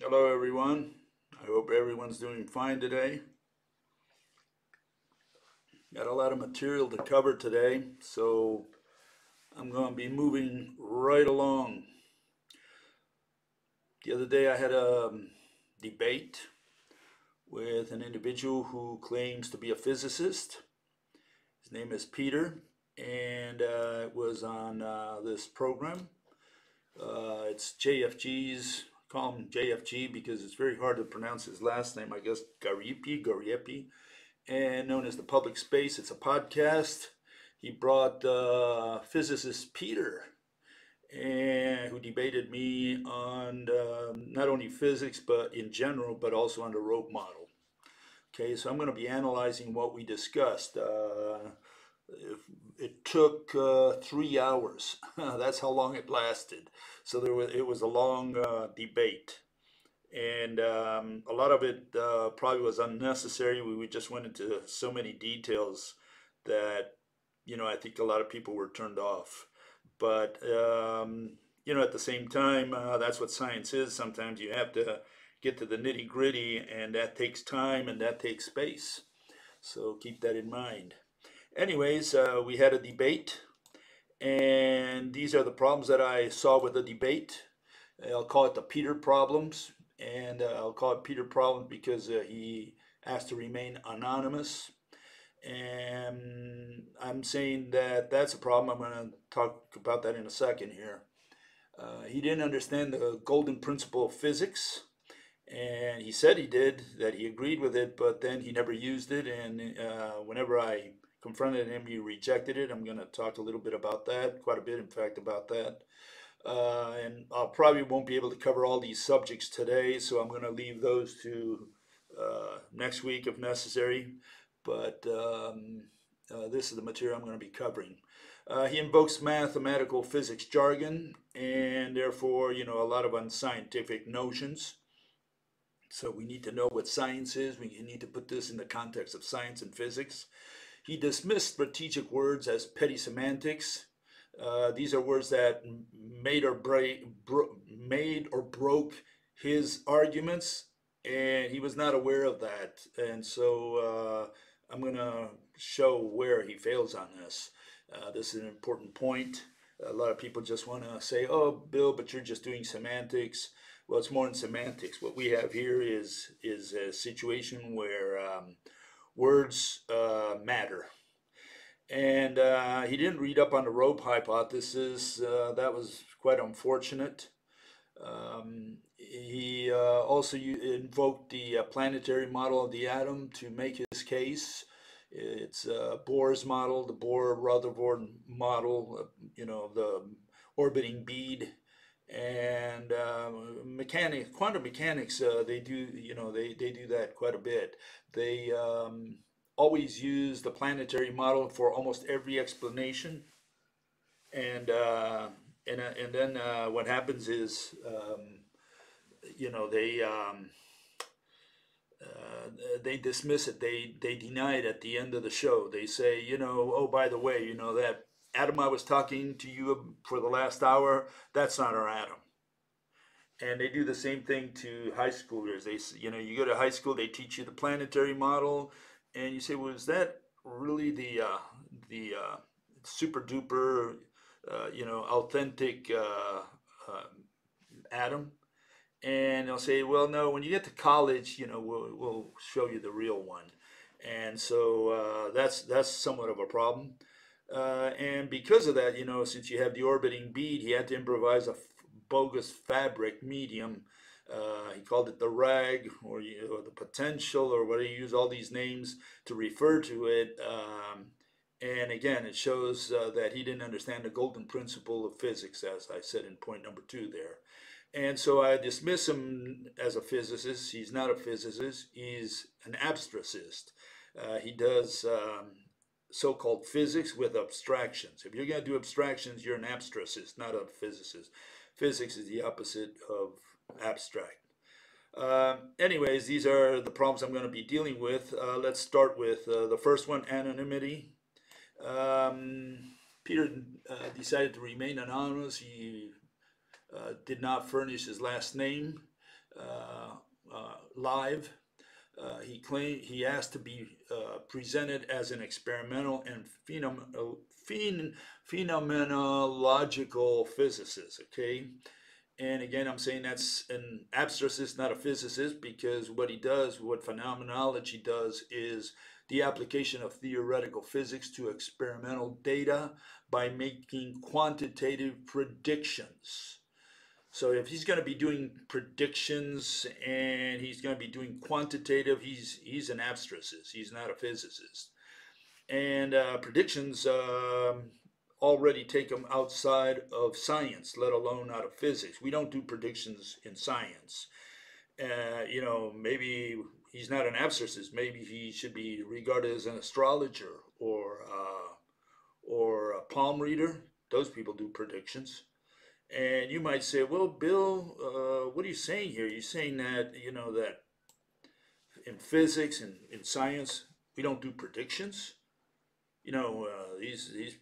Hello, everyone. I hope everyone's doing fine today. Got a lot of material to cover today, so I'm going to be moving right along. The other day, I had a debate with an individual who claims to be a physicist. His name is Peter, and it was on this program. It's JFG's. Call him JFG because it's very hard to pronounce his last name. I guess Gariepi, and known as the Public Space. It's a podcast. He brought physicist Peter, and who debated me on not only physics but in general, but also on the rope model. Okay, so I'm going to be analyzing what we discussed. It took 3 hours. That's how long it lasted. So it was a long debate, and a lot of it probably was unnecessary. We just went into so many details that I think a lot of people were turned off. But at the same time, that's what science is. Sometimes you have to get to the nitty gritty, and that takes time and that takes space. So keep that in mind. Anyways, we had a debate, and these are the problems that I saw with the debate. I'll call it the Peter problems, and I'll call it Peter problems because he asked to remain anonymous. And I'm saying that that's a problem. I'm going to talk about that in a second here. He didn't understand the golden principle of physics, and he said he did, that he agreed with it, but then he never used it. And whenever I confronted him, he rejected it. I'm going to talk a little bit about that, quite a bit, in fact, about that. And I probably won't be able to cover all these subjects today, so I'm going to leave those to next week if necessary. But this is the material I'm going to be covering. He invokes mathematical physics jargon and therefore, a lot of unscientific notions. So we need to know what science is. We need to put this in the context of science and physics. He dismissed strategic words as petty semantics. These are words that made or broke his arguments, and he was not aware of that. And so I'm going to show where he fails on this. This is an important point. A lot of people just want to say, "Oh, Bill, but you're just doing semantics." Well, it's more than semantics. What we have here is a situation where words matter. And he didn't read up on the rope hypothesis. That was quite unfortunate. He also invoked the planetary model of the atom to make his case. It's Bohr's model, the Bohr-Rutherford model, the orbiting bead, and quantum mechanics. They do, they do that quite a bit. They always use the planetary model for almost every explanation, and then what happens is, they they dismiss it. They deny it at the end of the show. They say, oh, by the way, that atom I was talking to you for the last hour, that's not our atom. And they do the same thing to high schoolers. You go to high school, they teach you the planetary model, and you say, well, is that really the super duper, authentic atom? And they'll say, well, no, when you get to college, we'll show you the real one. And so that's somewhat of a problem. And because of that, since you have the orbiting bead, he had to improvise a bogus fabric medium. He called it the rag, or the potential, or whatever. He used all these names to refer to it. And again, it shows that he didn't understand the golden principle of physics, as I said in point number 2 there. And so I dismiss him as a physicist. He's not a physicist. He's an abstracist. He does so-called physics with abstractions. If you're going to do abstractions, you're an abstracist, not a physicist. Physics is the opposite of abstract. Anyways, these are the problems I'm going to be dealing with. Let's start with the first one, anonymity. Peter decided to remain anonymous. He did not furnish his last name. live. He asked to be presented as an experimental and phenomenological physicist. Okay, and again, I'm saying that's an abstracist, not a physicist, because what he does, what phenomenology does, is the application of theoretical physics to experimental data by making quantitative predictions. So if he's going to be doing predictions and he's going to be doing quantitative, he's an abstracist. He's not a physicist. And predictions already take them outside of science, let alone out of physics. We don't do predictions in science. Maybe he's not an abstracist. Maybe he should be regarded as an astrologer or a palm reader. Those people do predictions. And you might say, well, Bill, what are you saying here? You're saying that, that in physics and in science, we don't do predictions? These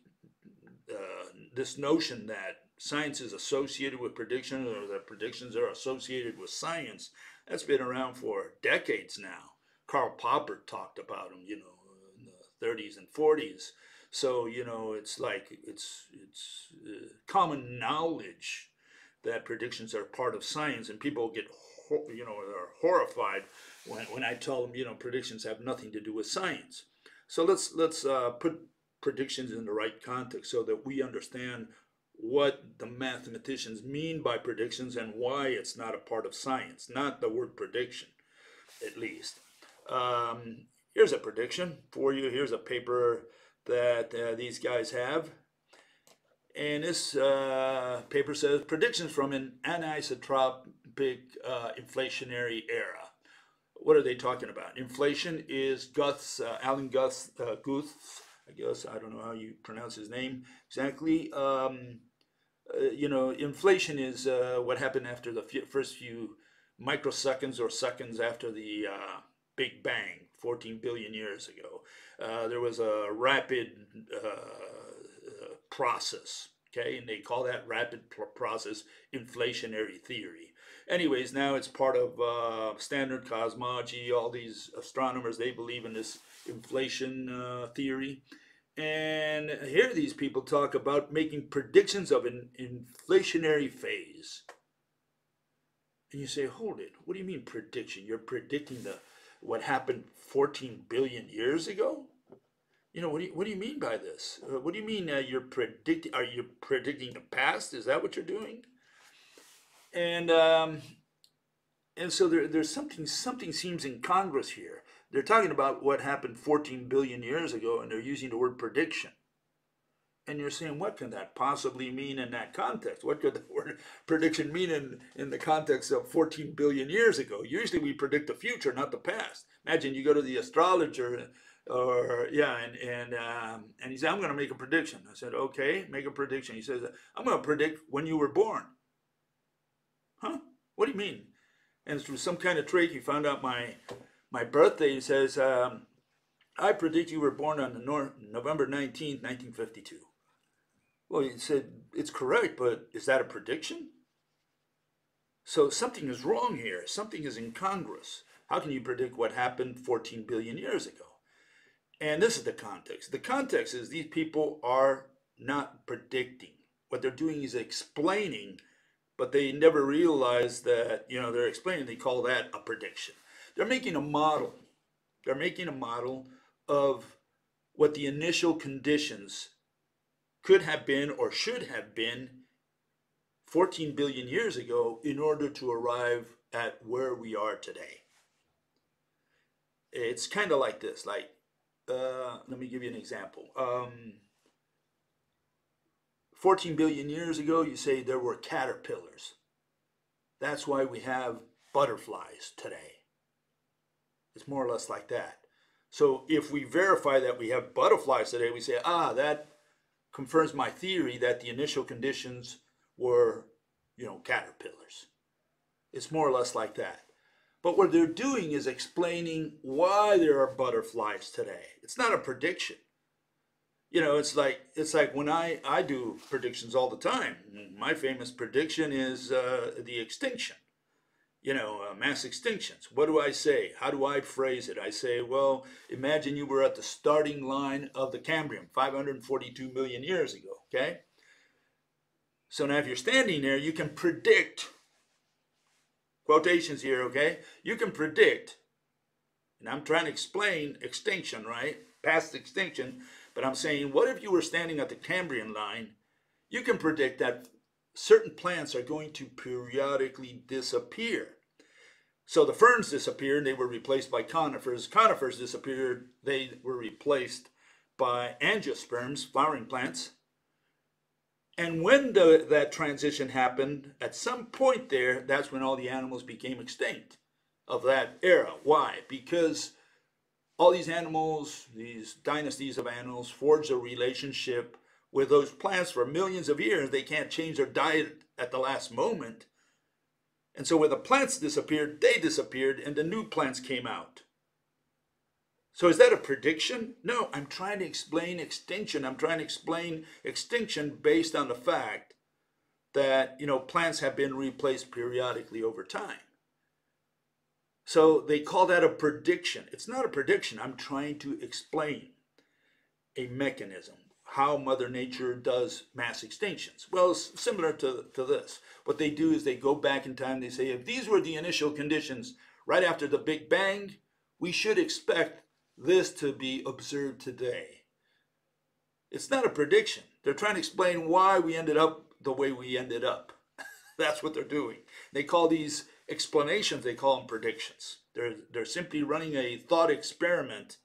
this notion that science is associated with prediction or that predictions are associated with science, that's been around for decades now. Karl Popper talked about them, in the 30s and 40s. So it's like it's common knowledge that predictions are part of science, and people get are horrified when I tell them predictions have nothing to do with science. So let's put predictions in the right context so that we understand what the mathematicians mean by predictions and why it's not a part of science, not the word prediction, at least. Here's a prediction for you. Here's a paper that these guys have. And this paper says predictions from an anisotropic inflationary era. What are they talking about? Inflation is Alan Guth's, I guess, I don't know how you pronounce his name exactly. Inflation is what happened after the first few microseconds or seconds after the Big Bang, 14 billion years ago. There was a rapid process, okay, and they call that rapid process inflationary theory. Anyways, now it's part of standard cosmology. All these astronomers, they believe in this inflation theory. And here these people talk about making predictions of an inflationary phase. And you say, hold it, what do you mean prediction? You're predicting what happened 14 billion years ago? What do you mean by this? What do you mean you're predicting? Are you predicting the past? Is that what you're doing? And so there's something seems incongruous here. They're talking about what happened 14 billion years ago, and they're using the word prediction. And you're saying, what can that possibly mean in that context? What could the word prediction mean in the context of 14 billion years ago? Usually we predict the future, not the past. Imagine you go to the astrologer, and he said, I'm going to make a prediction. I said, okay, make a prediction. He says, I'm going to predict when you were born. Huh? What do you mean? And through some kind of trick, he found out my birthday. He says, I predict you were born on November 19th, 1952. Well, he said, it's correct, but is that a prediction? So something is wrong here. Something is incongruous. How can you predict what happened 14 billion years ago? And this is the context. The context is these people are not predicting. What they're doing is explaining, but they never realize that, they're explaining. They call that a prediction. They're making a model. They're making a model of what the initial conditions could have been or should have been 14 billion years ago in order to arrive at where we are today. It's kind of like this. Let me give you an example. 14 billion years ago, you say there were caterpillars. That's why we have butterflies today. It's more or less like that. So if we verify that we have butterflies today, we say, that confirms my theory that the initial conditions were, caterpillars. It's more or less like that. But what they're doing is explaining why there are butterflies today. It's not a prediction. It's like when I do predictions all the time. My famous prediction is the extinction. mass extinctions. What do I say? How do I phrase it? I say, well, imagine you were at the starting line of the Cambrian 542 million years ago, okay? So now if you're standing there, you can predict, quotations here, okay? You can predict, and I'm trying to explain extinction, right? Past extinction, but I'm saying, what if you were standing at the Cambrian line? You can predict that certain plants are going to periodically disappear. So the ferns disappeared, they were replaced by conifers. Conifers disappeared, they were replaced by angiosperms, flowering plants. And when that transition happened, at some point there, that's when all the animals became extinct of that era. Why? Because all these animals, these dynasties of animals, forged a relationship with those plants for millions of years. They can't change their diet at the last moment. And so when the plants disappeared, they disappeared, and the new plants came out. So is that a prediction? No, I'm trying to explain extinction. I'm trying to explain extinction based on the fact that, plants have been replaced periodically over time. So they call that a prediction. It's not a prediction. I'm trying to explain a mechanism, how Mother Nature does mass extinctions. Well, it's similar to this. What they do is they go back in time. They say, if these were the initial conditions right after the Big Bang, we should expect this to be observed today. It's not a prediction. They're trying to explain why we ended up the way we ended up. That's what they're doing. They call these explanations, they call them predictions. They're simply running a thought experiment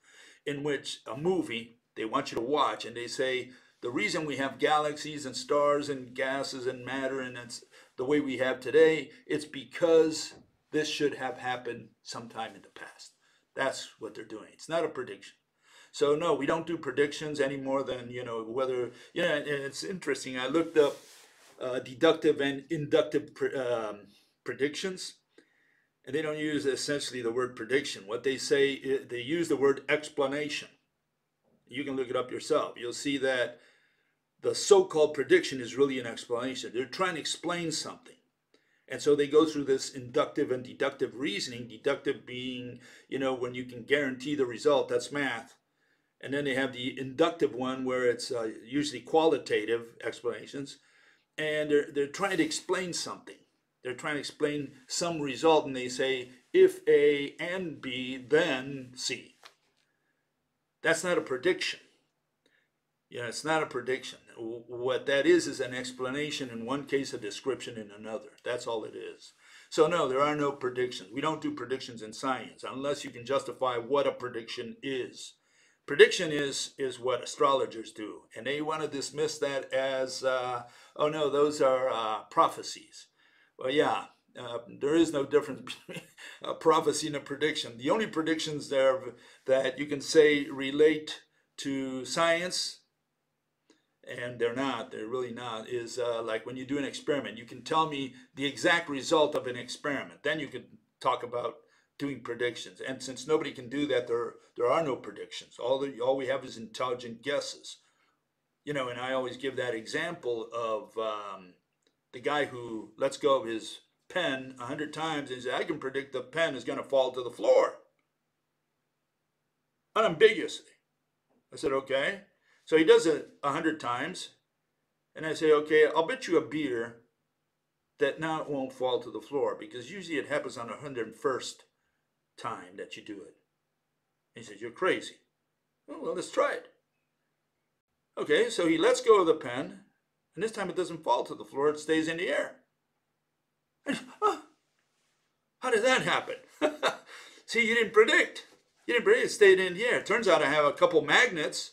in which a movie they want you to watch, and they say the reason we have galaxies and stars and gases and matter and it's the way we have today, it's because this should have happened sometime in the past. That's what they're doing. It's not a prediction. So no, we don't do predictions any more than, whether, and it's interesting. I looked up deductive and inductive predictions, and they don't use essentially the word prediction. What they say, they use the word explanation. You can look it up yourself. You'll see that the so-called prediction is really an explanation. They're trying to explain something. And so they go through this inductive and deductive reasoning, deductive being, when you can guarantee the result, that's math. And then they have the inductive one where it's usually qualitative explanations. And they're trying to explain something. They're trying to explain some result, and they say, if A and B, then C. That's not a prediction. It's not a prediction. What that is an explanation in one case, a description in another. That's all it is. So no, there are no predictions. We don't do predictions in science unless you can justify what a prediction is. Prediction is what astrologers do, and they want to dismiss that as, oh no, those are prophecies. Well, yeah, there is no difference between a prophecy and a prediction. The only predictions there that you can say relate to science, and they're really not, is like when you do an experiment. You can tell me the exact result of an experiment. Then you could talk about doing predictions. And since nobody can do that, there are no predictions. All we have is intelligent guesses. And I always give that example of the guy who lets go of his pen 100 times and says, I can predict the pen is going to fall to the floor. Unambiguously. I said, okay. So he does it 100 times. And I say, okay, I'll bet you a beer that now it won't fall to the floor, because usually it happens on the 101st time that you do it. He says, you're crazy. Oh, well, let's try it. Okay, so he lets go of the pen, and this time it doesn't fall to the floor, it stays in the air. How did that happen? See, you didn't predict. It stayed in the air. It turns out I have a couple magnets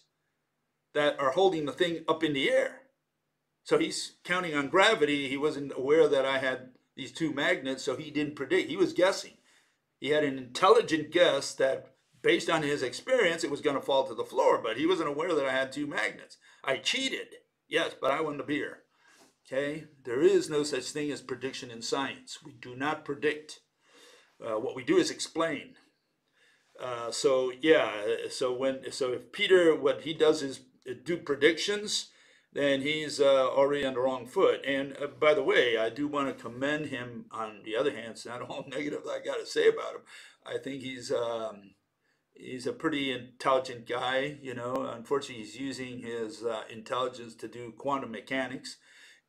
that are holding the thing up in the air. So he's counting on gravity. He wasn't aware that I had these two magnets, so he didn't predict. He was guessing. He had an intelligent guess that based on his experience, it was going to fall to the floor, but he wasn't aware that I had two magnets. I cheated, yes, but I won the beer. Okay, there is no such thing as prediction in science. We do not predict. What we do is explain. So if Peter, what he does is do predictions, then he's already on the wrong foot. And by the way, I do want to commend him. On the other hand, it's not all negative I got to say about him. I think he's a pretty intelligent guy. You know, unfortunately, he's using his intelligence to do quantum mechanics.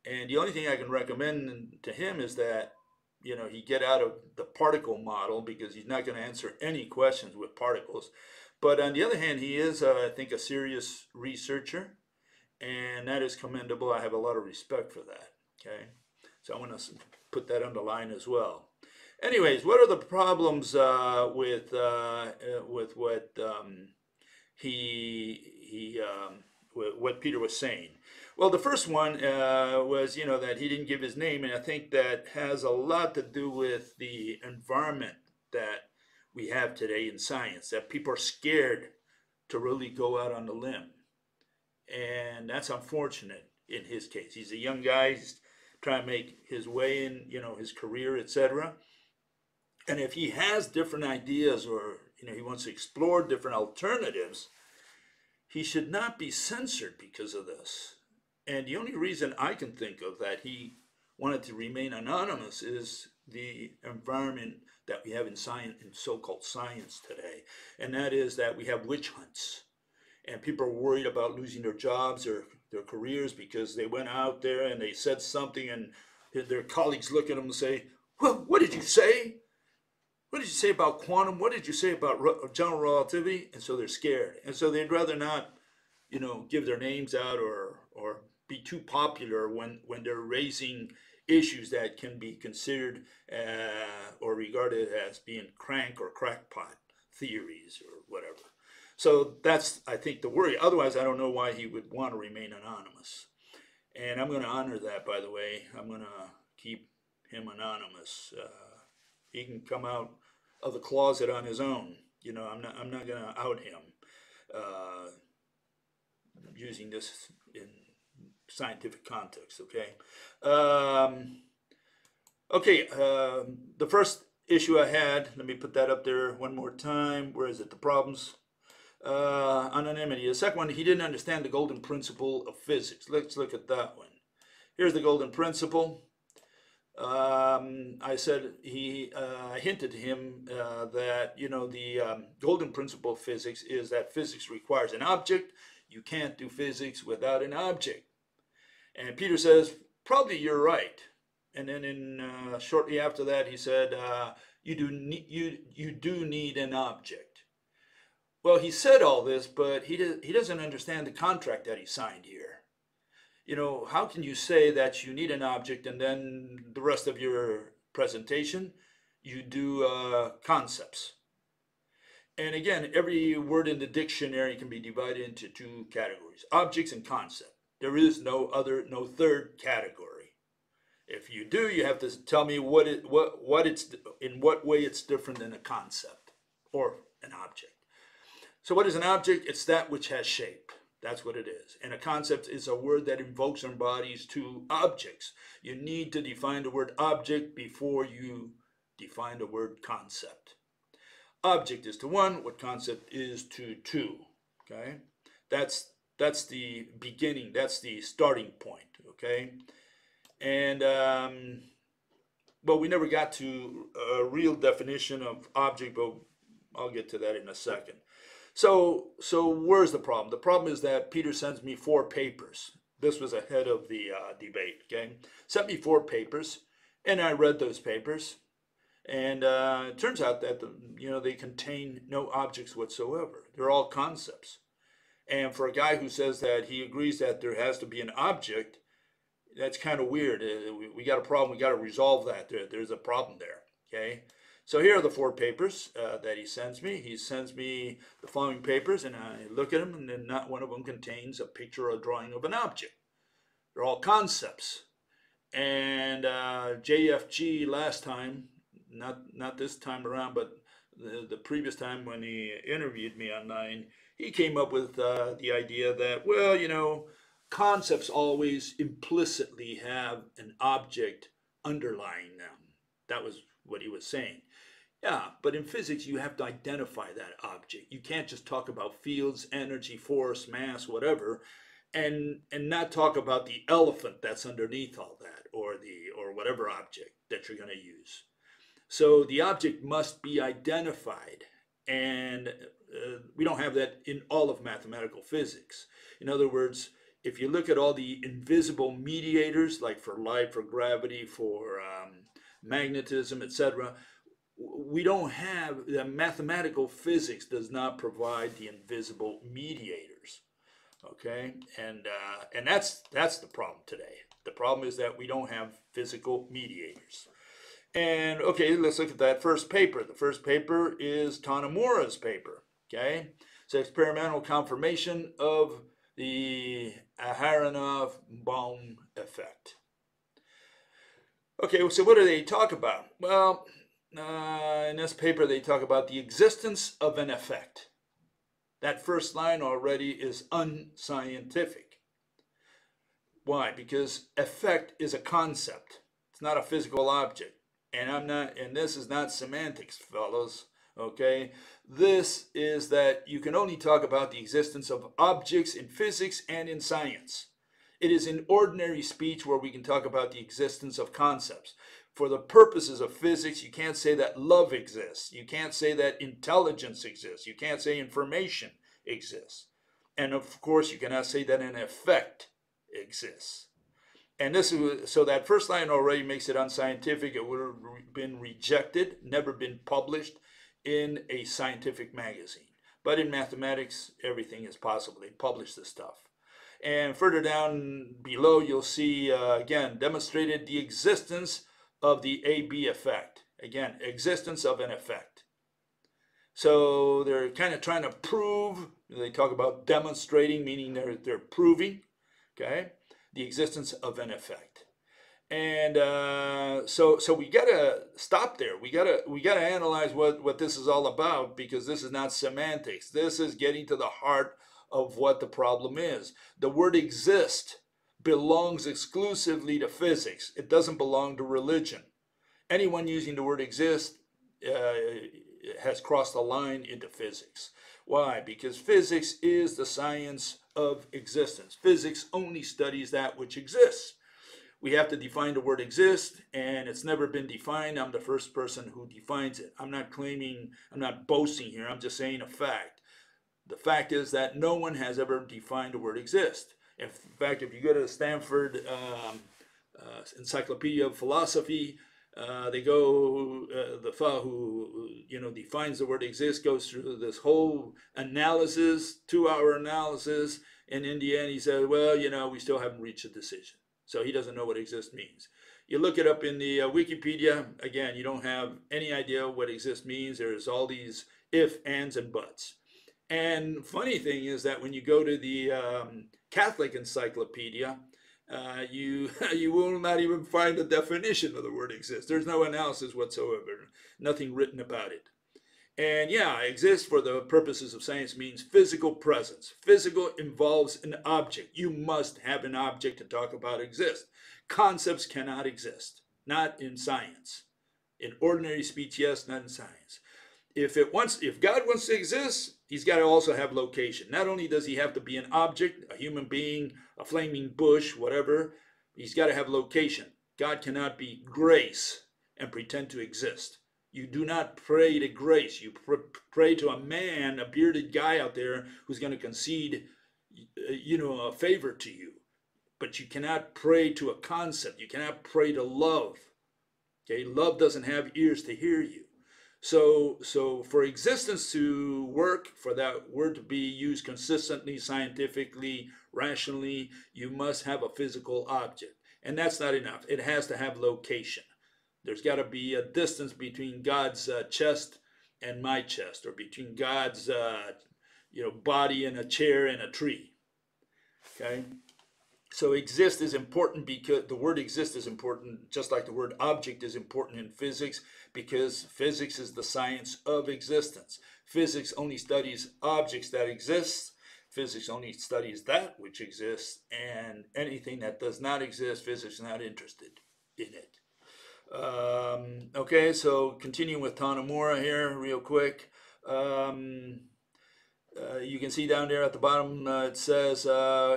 And the only thing I can recommend to him is that, you know, he get out of the particle model, because he's not going to answer any questions with particles. But on the other hand, he is, I think, a serious researcher, and that is commendable. I have a lot of respect for that. Okay, so I want to put that on the line as well. Anyways, what are the problems with what what Peter was saying? Well, the first one was, you know, that he didn't give his name, and I think that has a lot to do with the environment that we have today in science. That people are scared to really go out on the limb, and that's unfortunate in his case. He's a young guy. He's trying to make his way in, you know, his career, etc. And if he has different ideas, or, you know, he wants to explore different alternatives, he should not be censored because of this. And the only reason I can think of that he wanted to remain anonymous is the environment that we have in science, in so-called science today. And that is that we have witch hunts. And people are worried about losing their jobs or their careers because they went out there and they said something, and their colleagues look at them and say, well, what did you say? What did you say about quantum? What did you say about general relativity? And so they're scared. And so they'd rather not, you know, give their names out, or be too popular when they're raising issues that can be considered or regarded as being crank or crackpot theories or whatever. So that's, I think, the worry. Otherwise, I don't know why he would want to remain anonymous. And I'm going to honor that, by the way. I'm going to keep him anonymous. He can come out of the closet on his own. You know, I'm not going to out him using this in scientific context. Okay. The first issue I had. Let me put that up there one more time. Where is it? The problems. Anonymity. The second one, he didn't understand the golden principle of physics. Let's look at that one. Here's the golden principle. I said I hinted to him that, you know, the golden principle of physics is that physics requires an object. You can't do physics without an object. And Peter says, probably you're right. And then shortly after that, he said, you do need an object. Well, he said all this, but he doesn't understand the contract that he signed here. You know, how can you say that you need an object and then the rest of your presentation you do concepts? And again, every word in the dictionary can be divided into two categories: objects and concept. There is no third category. If you do, you have to tell me in what way it's different than a concept or an object. So what is an object? It's that which has shape. That's what it is. And a concept is a word that invokes or embodies two objects. You need to define the word object before you define the word concept. Object is to one what concept is to two. Okay, that's the beginning. That's the starting point. Okay, and but we never got to a real definition of object. But I'll get to that in a second. So where's the problem? The problem is that Peter sends me 4 papers. This was ahead of the debate. Okay, sent me 4 papers, and I read those papers. And it turns out that they contain no objects whatsoever. They're all concepts. And for a guy who says that he agrees that there has to be an object, that's kind of weird. We got a problem. We got to resolve that. There's a problem there. Okay. So here are the 4 papers that he sends me. He sends me the following papers, and I look at them, and then not one of them contains a picture or a drawing of an object. They're all concepts. And JFG last time, not this time around, but the previous time when he interviewed me online, he came up with the idea that, well, concepts always implicitly have an object underlying them. That was what he was saying. Yeah, but in physics, you have to identify that object. You can't just talk about fields, energy, force, mass, whatever, and not talk about the elephant that's underneath all that, or whatever object that you're going to use. So the object must be identified, and we don't have that in all of mathematical physics. In other words, if you look at all the invisible mediators, like for light, for gravity, for magnetism, etc., we don't have, the mathematical physics does not provide the invisible mediators. Okay, and that's the problem today. The problem is that we don't have physical mediators. And okay, let's look at that first paper. The first paper is Tanimura's paper. Okay, it's experimental confirmation of the Aharonov-Bohm effect. Okay, so what do they talk about? Well, in this paper they talk about the existence of an effect. That first line already is unscientific. Why? Because effect is a concept. It's not a physical object. And this is not semantics, fellows. Okay? This is that you can only talk about the existence of objects in physics and in science. It is in ordinary speech where we can talk about the existence of concepts. For the purposes of physics, you can't say that love exists. You can't say that intelligence exists. You can't say information exists. And of course, you cannot say that an effect exists. And so that first line already makes it unscientific. It would have been rejected, never been published in a scientific magazine. But in mathematics, everything is possible. They publish this stuff. And further down below, you'll see, again, demonstrated the existence of the AB effect. Again, existence of an effect. So they're kind of trying to prove, they talk about demonstrating, meaning they're proving, okay, the existence of an effect. And so we gotta stop there. We gotta analyze what this is all about, because this is not semantics. This is getting to the heart of what the problem is. The word exist belongs exclusively to physics. It doesn't belong to religion. Anyone using the word exist has crossed the line into physics. Why? Because physics is the science of existence. Physics only studies that which exists. We have to define the word exist, and it's never been defined. I'm the first person who defines it. I'm not claiming, I'm not boasting here. I'm just saying a fact. The fact is that no one has ever defined the word exist. In fact, if you go to the Stanford Encyclopedia of Philosophy, they go, the fellow who defines the word exist goes through this whole analysis, 2-hour analysis, and in the end he said, well, we still haven't reached a decision. So he doesn't know what exist means. You look it up in the Wikipedia, again, you don't have any idea what exist means. There's all these if, ands, and buts. And funny thing is that when you go to the Catholic Encyclopedia, you will not even find a definition of the word exist. There's no analysis whatsoever, nothing written about it. And yeah, exist for the purposes of science means physical presence. Physical involves an object. You must have an object to talk about exist. Concepts cannot exist, not in science. In ordinary speech, yes, not in science. If God wants to exist, he's got to also have location. Not only does he have to be an object, a human being, a flaming bush, whatever, he's got to have location. God cannot be grace and pretend to exist. You do not pray to grace. You pray to a man, a bearded guy out there who's going to concede, a favor to you. But you cannot pray to a concept. You cannot pray to love. Okay, love doesn't have ears to hear you. So for existence to work, for that word to be used consistently, scientifically, rationally, you must have a physical object. And that's not enough. It has to have location. There's got to be a distance between God's chest and my chest, or between God's body and a chair and a tree. Okay? So exist is important because the word exist is important, just like the word object is important in physics, because physics is the science of existence. Physics only studies objects that exist. Physics only studies that which exists, and anything that does not exist, physics is not interested in it. Okay, so continuing with Tanimura here real quick. You can see down there at the bottom, it says,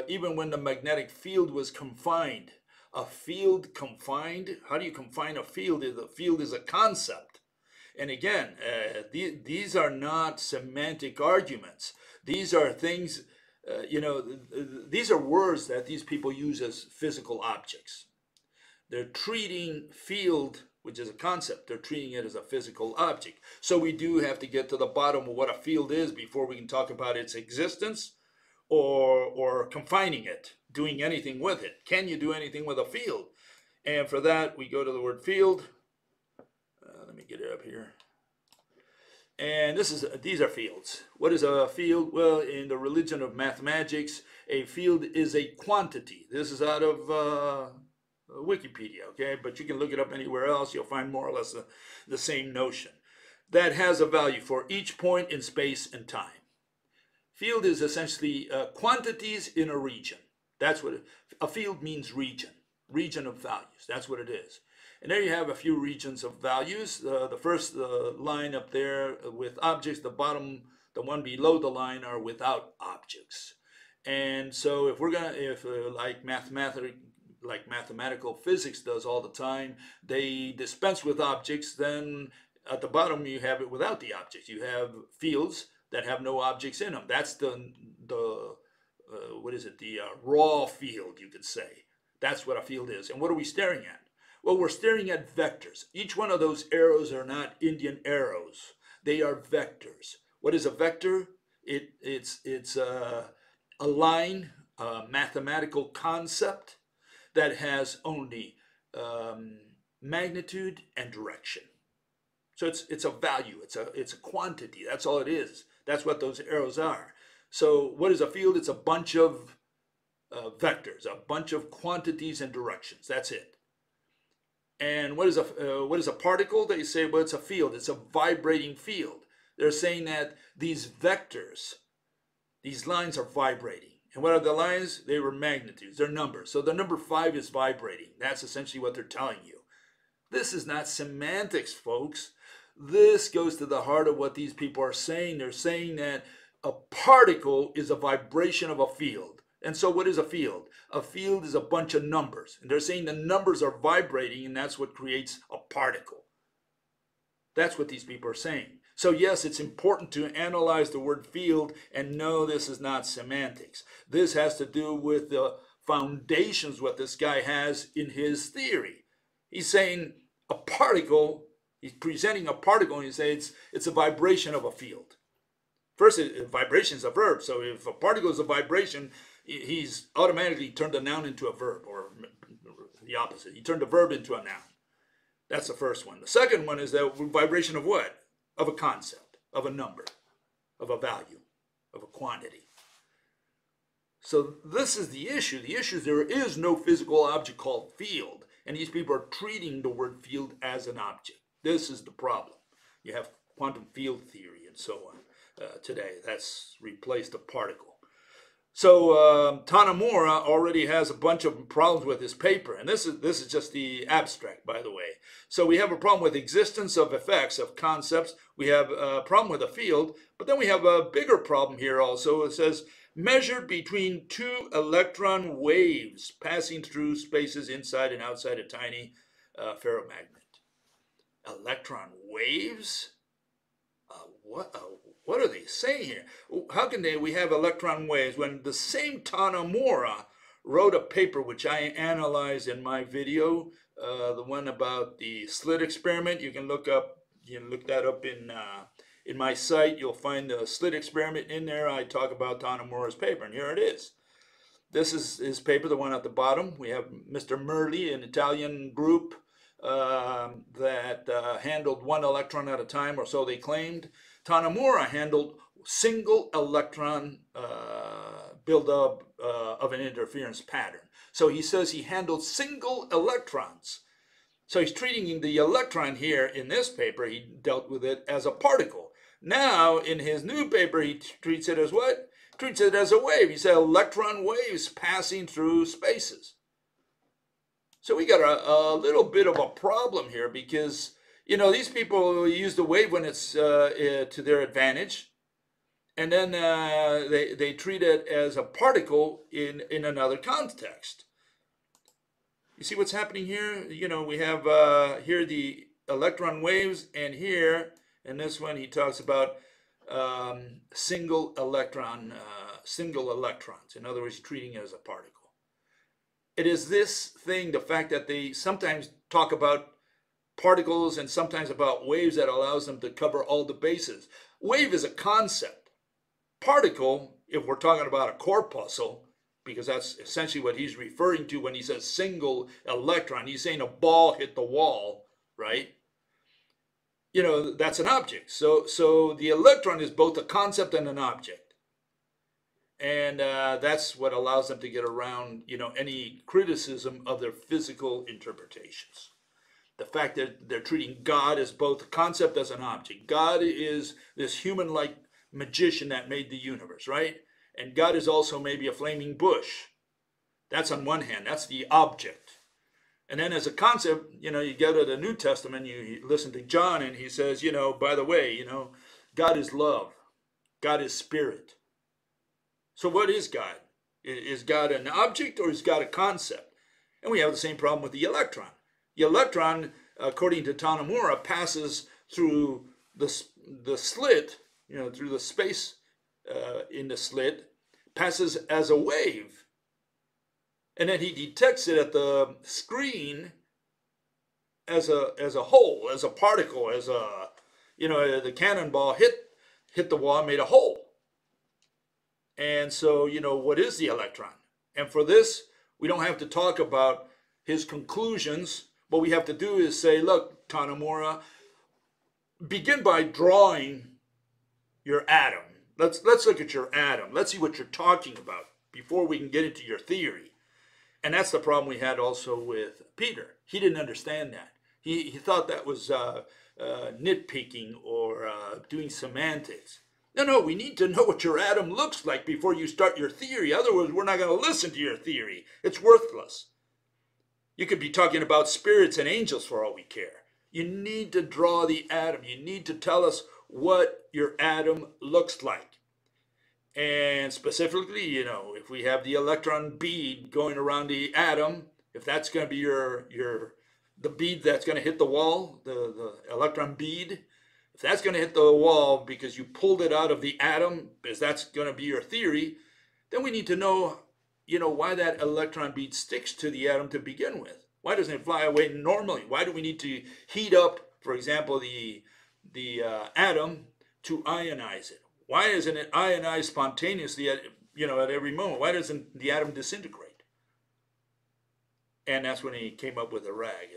even when the magnetic field was confined. A field confined? How do you confine a field? The field is a concept. And again, these are not semantic arguments. These are things, these are words that these people use as physical objects. They're treating field, which is a concept, they're treating it as a physical object. So we do have to get to the bottom of what a field is before we can talk about its existence or confining it, doing anything with it. Can you do anything with a field? And for that, we go to the word field. Let me get it up here. And these are fields. What is a field? Well, in the religion of mathematics, a field is a quantity. This is out of Wikipedia, okay? But you can look it up anywhere else. You'll find more or less the same notion. That has a value for each point in space and time. Field is essentially quantities in a region. That's what a field means, region of values. That's what it is. And there you have a few regions of values. The first line up there with objects, the bottom, the one below the line are without objects. And so if we're gonna, like mathematical physics does all the time, they dispense with objects, then at the bottom you have it without the objects. You have fields that have no objects in them. That's the raw field, you could say. That's what a field is. And what are we staring at? Well, we're staring at vectors. Each one of those arrows are not Indian arrows. They are vectors. What is a vector? It's a line, a mathematical concept that has only magnitude and direction. So it's a value. It's a quantity. That's all it is. That's what those arrows are. So what is a field? It's a bunch of vectors, a bunch of quantities and directions. That's it. And what is a particle? They say, well, it's a field. It's a vibrating field. They're saying that these vectors, these lines are vibrating. And what are the lines? They were magnitudes. They're numbers. So the number 5 is vibrating. That's essentially what they're telling you. This is not semantics, folks. This goes to the heart of what these people are saying. They're saying that a particle is a vibration of a field. And so what is a field? A field is a bunch of numbers. And they're saying the numbers are vibrating, and that's what creates a particle. That's what these people are saying. So yes, it's important to analyze the word field, and no, this is not semantics. This has to do with the foundations, what this guy has in his theory. He's saying a particle, he's presenting a particle, and he says it's a vibration of a field. First, vibration is a verb. So if a particle is a vibration, he's automatically turned a noun into a verb, or the opposite. He turned a verb into a noun. That's the first one. The second one is the vibration of what? Of a concept, of a number, of a value, of a quantity. So this is the issue. The issue is there is no physical object called field, and these people are treating the word field as an object. This is the problem. You have quantum field theory and so on today. That's replaced a particle. So Tanimura already has a bunch of problems with his paper, and this is just the abstract, by the way. So we have a problem with existence of effects, of concepts. We have a problem with a field, but then we have a bigger problem here also. It says measured between 2 electron waves passing through spaces inside and outside a tiny ferromagnet. Electron waves? What are they saying here? How can we have electron waves when the same Tanimura wrote a paper which I analyzed in my video, the one about the slit experiment? You can look that up in my site. You'll find the slit experiment in there. I talk about Tanimura's paper, and here it is. This is his paper, the one at the bottom. We have Mr. Merli, an Italian group that handled 1 electron at a time, or so they claimed. Tanimura handled single electron buildup of an interference pattern. So he says he handled single electrons. So he's treating the electron here in this paper, he dealt with it as a particle. Now, in his new paper, he treats it as what? Treats it as a wave. He said electron waves passing through spaces. So we got a little bit of a problem here because, you know, these people use the wave when it's to their advantage. and then they treat it as a particle in another context. You see what's happening here? You know, we have here the electron waves, and here in this one he talks about single electrons. In other words, treating it as a particle. It is this thing, the fact that they sometimes talk about particles and sometimes about waves, that allows them to cover all the bases. Wave is a concept. Particle, if we're talking about a corpuscle, because that's essentially what he's referring to when he says single electron, he's saying a ball hit the wall, right? You know, that's an object. So the electron is both a concept and an object. And that's what allows them to get around, you know, any criticism of their physical interpretations. The fact that they're treating God as both a concept as an object. God is this human-like magician that made the universe, right? And God is also maybe a flaming bush. That's on one hand. That's the object. And then as a concept, you know, you go to the New Testament, you listen to John, and he says, you know, by the way, you know, God is love. God is spirit. So what is God? Is God an object, or is God a concept? And we have the same problem with the electron. The electron, according to Tanamura, passes through the slit, you know, through the space in the slit, passes as a wave. And then he detects it at the screen as a hole, as a particle, as a, you know, the cannonball hit the wall and made a hole. And so, you know, what is the electron? And for this, we don't have to talk about his conclusions. What we have to do is say, look, Tanamura, begin by drawing your atom. Let's look at your atom. Let's see what you're talking about before we can get into your theory. And that's the problem we had also with Peter. He didn't understand that. He thought that was nitpicking or doing semantics. No, we need to know what your atom looks like before you start your theory. Otherwise, we're not going to listen to your theory. It's worthless. You could be talking about spirits and angels for all we care. You need to draw the atom. You need to tell us what your atom looks like. And specifically, you know, if we have the electron bead going around the atom, if that's going to be the bead that's going to hit the wall, the electron bead, if that's going to hit the wall because you pulled it out of the atom, because that's going to be your theory, then we need to know, you know, why that electron bead sticks to the atom to begin with. Why doesn't it fly away normally? Why do we need to heat up, for example, the atom to ionize it? Why isn't it ionized spontaneously at every moment? Why doesn't the atom disintegrate? And that's when he came up with a rag.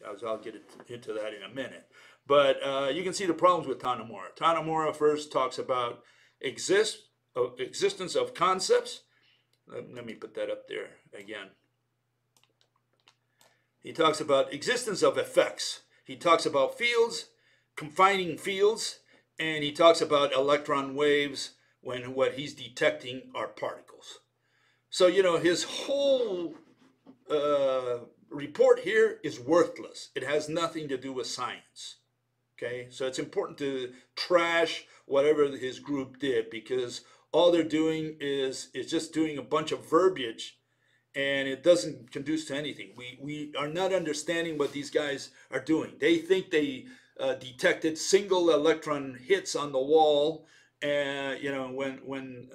I'll get into that in a minute. But you can see the problems with Tanamura. Tanamura first talks about existence of concepts. Let me put that up there again. He talks about existence of effects. He talks about fields, confining fields, and he talks about electron waves when what he's detecting are particles. So, you know, his whole report here is worthless. It has nothing to do with science. Okay, so it's important to trash whatever his group did, because all they're doing is just doing a bunch of verbiage, and it doesn't conduce to anything. We are not understanding what these guys are doing. They think they detected single electron hits on the wall, and you know, when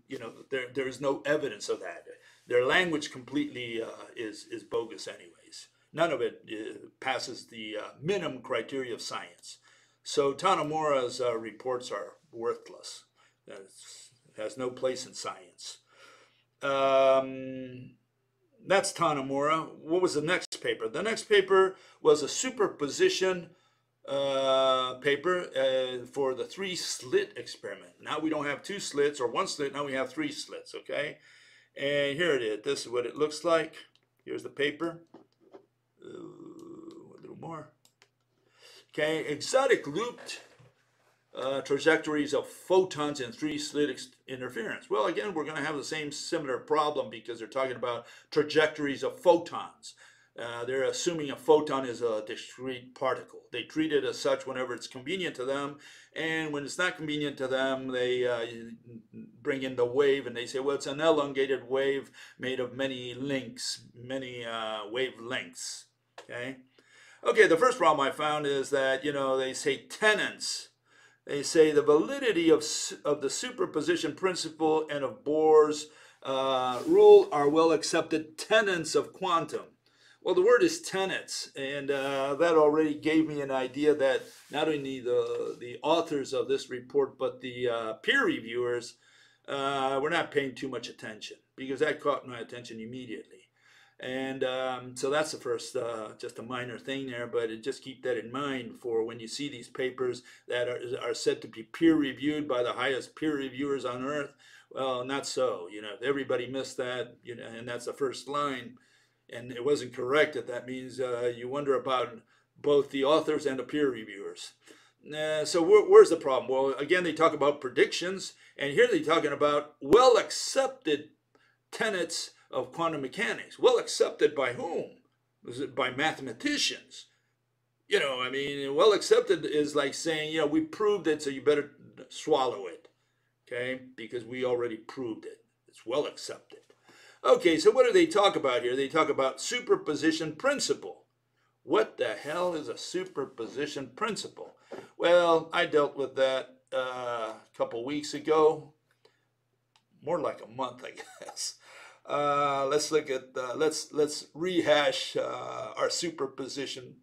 you know, there is no evidence of that. Their language completely is bogus anyways. None of it passes the minimum criteria of science. So Tanamura's reports are worthless. It has no place in science. That's Tanamura. What was the next paper? The next paper was a superposition paper for the 3-slit experiment. Now we don't have 2 slits or 1 slit. Now we have 3 slits, okay? And here it is. This is what it looks like. Here's the paper. A little more. Okay, exotic looped trajectories of photons in 3-slit interference. Well, again, we're going to have the same similar problem because they're talking about trajectories of photons. They're assuming a photon is a discrete particle. They treat it as such whenever it's convenient to them, and when it's not convenient to them, they bring in the wave and they say, well, it's an elongated wave made of many links, many wavelengths. Okay. Okay. The first problem I found is that they say tenets. They say the validity of the superposition principle and of Bohr's rule are well accepted tenets of quantum. Well, the word is tenets, and that already gave me an idea that not only the authors of this report, but the peer reviewers were not paying too much attention, because that caught my attention immediately. And so that's the first, just a minor thing there, but just keep that in mind for when you see these papers that are said to be peer reviewed by the highest peer reviewers on earth. Well, not so. If everybody missed that, and that's the first line, and it wasn't correct, that means you wonder about both the authors and the peer reviewers. So where's the problem? Well, again, they talk about predictions, and here they're talking about well accepted tenets of quantum mechanics. Well accepted by whom? Was it by mathematicians? Well accepted is like saying, we proved it, so you better swallow it. Okay? Because we already proved it. It's well accepted. Okay, so what do they talk about here? They talk about superposition principle. What the hell is a superposition principle? Well, I dealt with that a couple weeks ago. More like a month, I guess. Let's look at let's rehash our superposition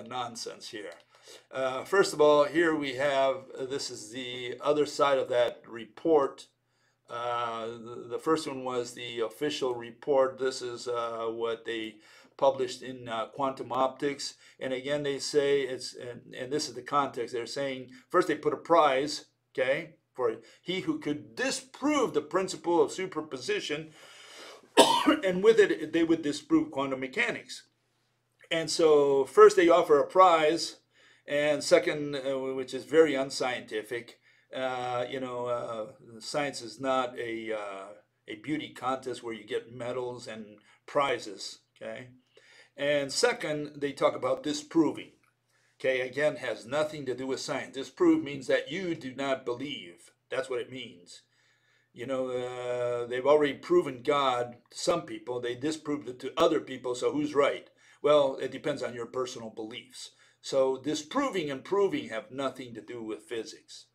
nonsense here. First of all, here we have this is the other side of that report. The first one was the official report. This is what they published in Quantum Optics. And again, they say it's and this is the context. They're saying first they put a prize, okay, for he who could disprove the principle of superposition, and with it they would disprove quantum mechanics. And so first they offer a prize, and second, which is very unscientific. Science is not a beauty contest where you get medals and prizes. Okay, and second, they talk about disproving. Okay, again, has nothing to do with science. Disprove means that you do not believe. That's what it means. They've already proven God to some people. They disproved it to other people. So who's right? Well, it depends on your personal beliefs. So disproving and proving have nothing to do with physics.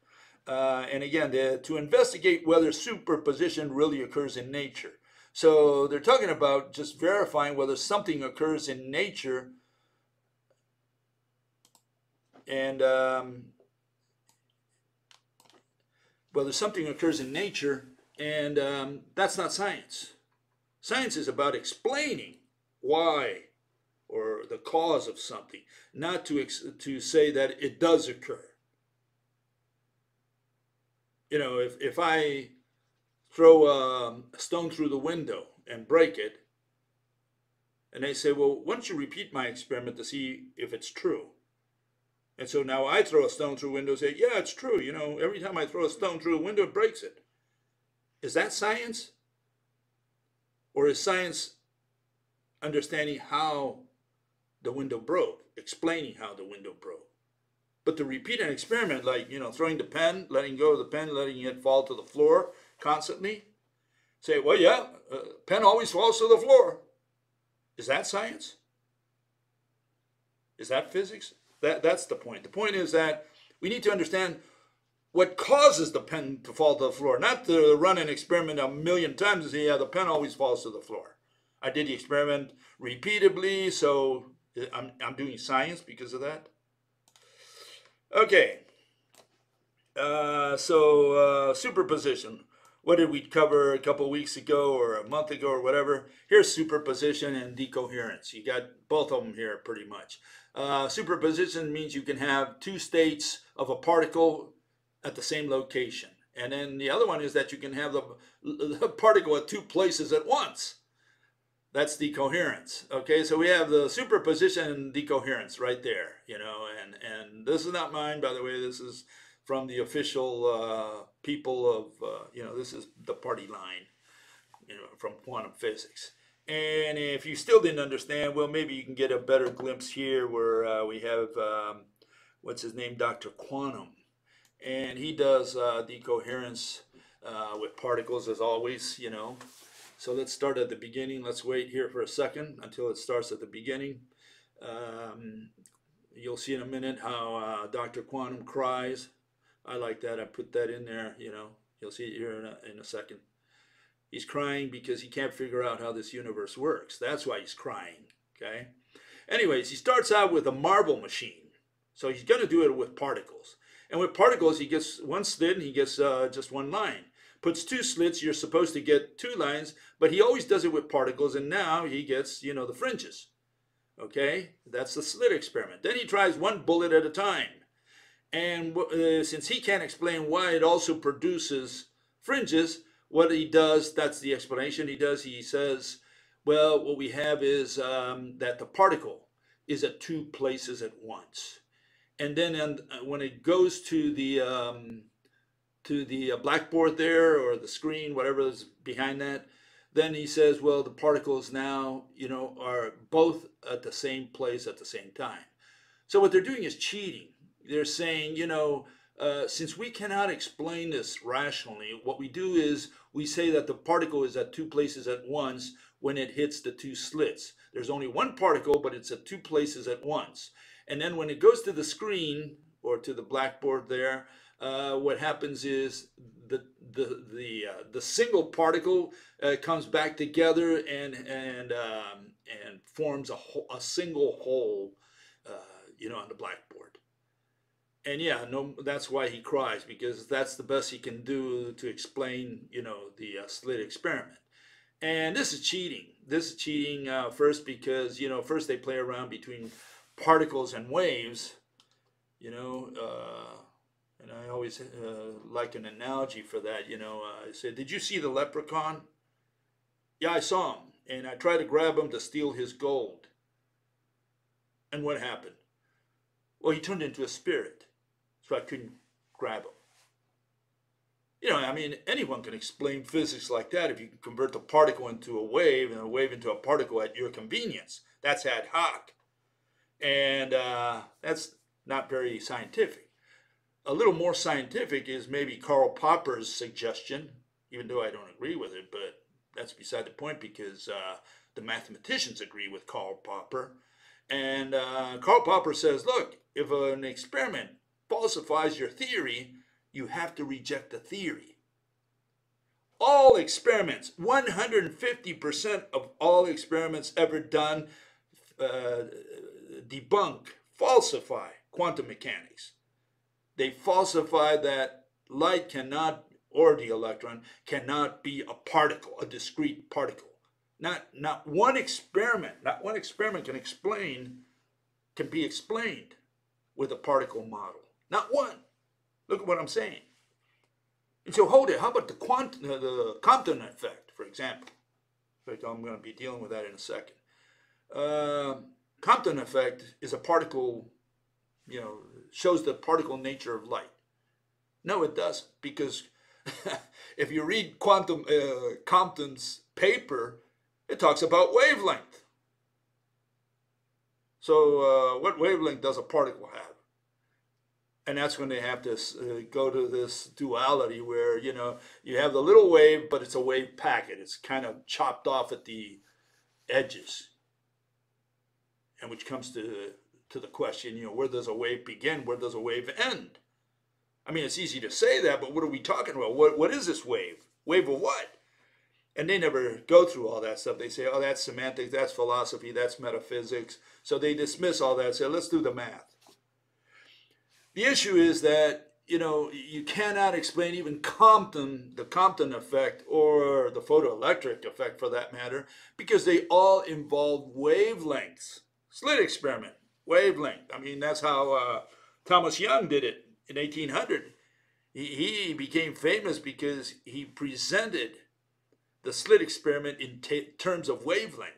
And again, to investigate whether superposition really occurs in nature. So they're talking about just verifying whether something occurs in nature, and whether something occurs in nature, and that's not science. Science is about explaining why or the cause of something, not to say that it does occur. If I throw a stone through the window and break it, and they say, well, why don't you repeat my experiment to see if it's true? And so now I throw a stone through a window and say, yeah, it's true. Every time I throw a stone through a window, it breaks it. Is that science? Or is science understanding how the window broke, explaining how the window broke? But to repeat an experiment like, throwing the pen, letting go of the pen, letting it fall to the floor constantly, say, well, yeah, pen always falls to the floor. Is that science? Is that physics? That's the point. The point is that we need to understand what causes the pen to fall to the floor, not to run an experiment a million times and say, yeah, the pen always falls to the floor. I did the experiment repeatedly, so I'm doing science because of that. Okay, so superposition. What did we cover a couple weeks ago or a month ago or whatever? Here's superposition and decoherence. You got both of them here pretty much. Superposition means you can have two states of a particle at the same location. And then the other one is that you can have the particle at two places at once. That's decoherence. Okay, so we have the superposition and decoherence right there, and this is not mine, by the way. This is from the official people of, this is the party line, from quantum physics. And if you still didn't understand, well, maybe you can get a better glimpse here where we have, what's his name, Dr. Quantum. And he does decoherence with particles as always, you know. So let's start at the beginning. Let's wait here for a second until it starts at the beginning. Um, you'll see in a minute how Dr. Quantum cries. I like that. I put that in there, you know. You'll see it here in a second. He's crying because he can't figure out how this universe works. That's why he's crying, okay? Anyways, he starts out with a marble machine. So he's going to do it with particles. And with particles, he gets one slit and he gets just one line. Puts two slits, you're supposed to get two lines, but he always does it with particles, and now he gets, you know, the fringes. Okay, that's the slit experiment. Then he tries one bullet at a time. And since he can't explain why it also produces fringes, what he does, that's the explanation he does, he says, well, what we have is that the particle is at two places at once. And then when it goes to the blackboard there, or the screen, whatever is behind that, then he says, well, the particles now, you know, are both at the same place at the same time. So what they're doing is cheating. They're saying, you know, since we cannot explain this rationally, what we do is we say that the particle is at two places at once when it hits the two slits. There's only one particle, but it's at two places at once. And then when it goes to the screen or to the blackboard there, what happens is the single particle comes back together and forms a single whole, you know, on the blackboard. And yeah, no, that's why he cries, because that's the best he can do to explain, you know, the slit experiment. And this is cheating. This is cheating first because, you know, first they play around between particles and waves, you know, and I always like an analogy for that, you know. I said, did you see the leprechaun? Yeah, I saw him, and I tried to grab him to steal his gold. And what happened? Well, he turned into a spirit, so I couldn't grab him. You know, I mean, anyone can explain physics like that if you can convert the particle into a wave and a wave into a particle at your convenience. That's ad hoc. And that's not very scientific. A little more scientific is maybe Karl Popper's suggestion, even though I don't agree with it, but that's beside the point, because the mathematicians agree with Karl Popper. And Karl Popper says, look, if an experiment falsifies your theory, you have to reject the theory. All experiments, 150% of all experiments ever done, debunk, falsify quantum mechanics. They falsify that light cannot, or the electron, cannot be a particle, a discrete particle. Not one experiment can be explained with a particle model. Not one. Look at what I'm saying. And so hold it. How about the Compton effect, for example? In fact, I'm going to be dealing with that in a second. Compton effect is a particle, you know, shows the particle nature of light. No, it doesn't, because if you read Compton's paper, it talks about wavelength. So what wavelength does a particle have? And that's when they have to go to this duality where, you know, you have the little wave, but it's a wave packet. It's kind of chopped off at the edges. And which comes to the question, you know, where does a wave begin? Where does a wave end? I mean, it's easy to say that, but what are we talking about? What is this wave? Wave of what? And they never go through all that stuff. They say, oh, that's semantics, that's philosophy, that's metaphysics. So they dismiss all that and say, let's do the math. The issue is that, you know, you cannot explain even the Compton effect, or the photoelectric effect for that matter, because they all involve wavelengths. Slit experiment, wavelength. I mean, that's how Thomas Young did it in 1800. He became famous because he presented the slit experiment in terms of wavelength.